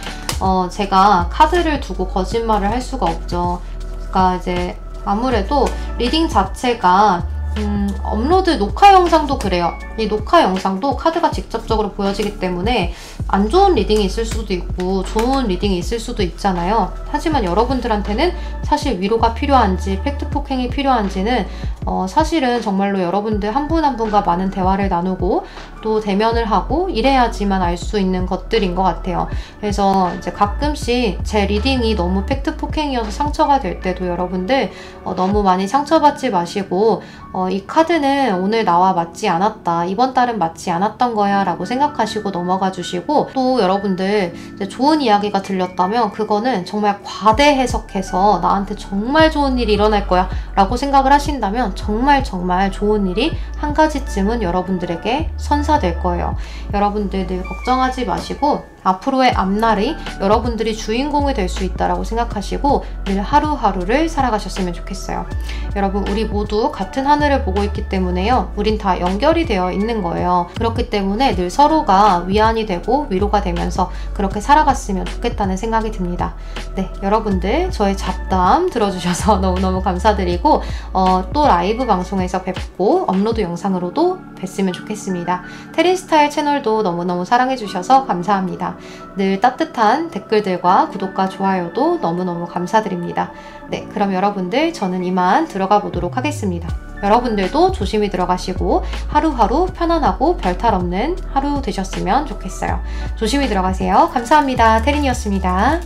제가 카드를 두고 거짓말을 할 수가 없죠. 그러니까 이제 아무래도 리딩 자체가 업로드 녹화 영상도 그래요. 이 녹화 영상도 카드가 직접적으로 보여지기 때문에 안 좋은 리딩이 있을 수도 있고 좋은 리딩이 있을 수도 있잖아요. 하지만 여러분들한테는 사실 위로가 필요한지 팩트 폭행이 필요한지는 사실은 정말로 여러분들 한 분 한 분과 많은 대화를 나누고 또 대면을 하고 이래야지만 알 수 있는 것들인 것 같아요. 그래서 이제 가끔씩 제 리딩이 너무 팩트 폭행이어서 상처가 될 때도 여러분들 너무 많이 상처받지 마시고 이 카드는 오늘 나와 맞지 않았다, 이번 달은 맞지 않았던 거야 라고 생각하시고 넘어가 주시고, 또 여러분들 이제 좋은 이야기가 들렸다면 그거는 정말 과대 해석해서 나한테 정말 좋은 일이 일어날 거야 라고 생각을 하신다면 정말 좋은 일이 한 가지쯤은 여러분들에게 선사될 거예요. 여러분들 늘 걱정하지 마시고 앞으로의 앞날이 여러분들이 주인공이 될 수 있다라고 생각하시고 늘 하루하루를 살아가셨으면 좋겠어요. 여러분, 우리 모두 같은 하늘을 보고 있기 때문에요. 우린 다 연결이 되어 있는 거예요. 그렇기 때문에 늘 서로가 위안이 되고 위로가 되면서 그렇게 살아갔으면 좋겠다는 생각이 듭니다. 네, 여러분들 저의 잡담 들어주셔서 너무너무 감사드리고 또 라이브 방송에서 뵙고 업로드 영상으로도 뵀으면 좋겠습니다. 테린스타일 채널도 너무너무 사랑해주셔서 감사합니다. 늘 따뜻한 댓글들과 구독과 좋아요도 너무너무 감사드립니다. 네, 그럼 여러분들 저는 이만 들어가 보도록 하겠습니다. 여러분들도 조심히 들어가시고 하루하루 편안하고 별탈 없는 하루 되셨으면 좋겠어요. 조심히 들어가세요. 감사합니다. 테린이었습니다.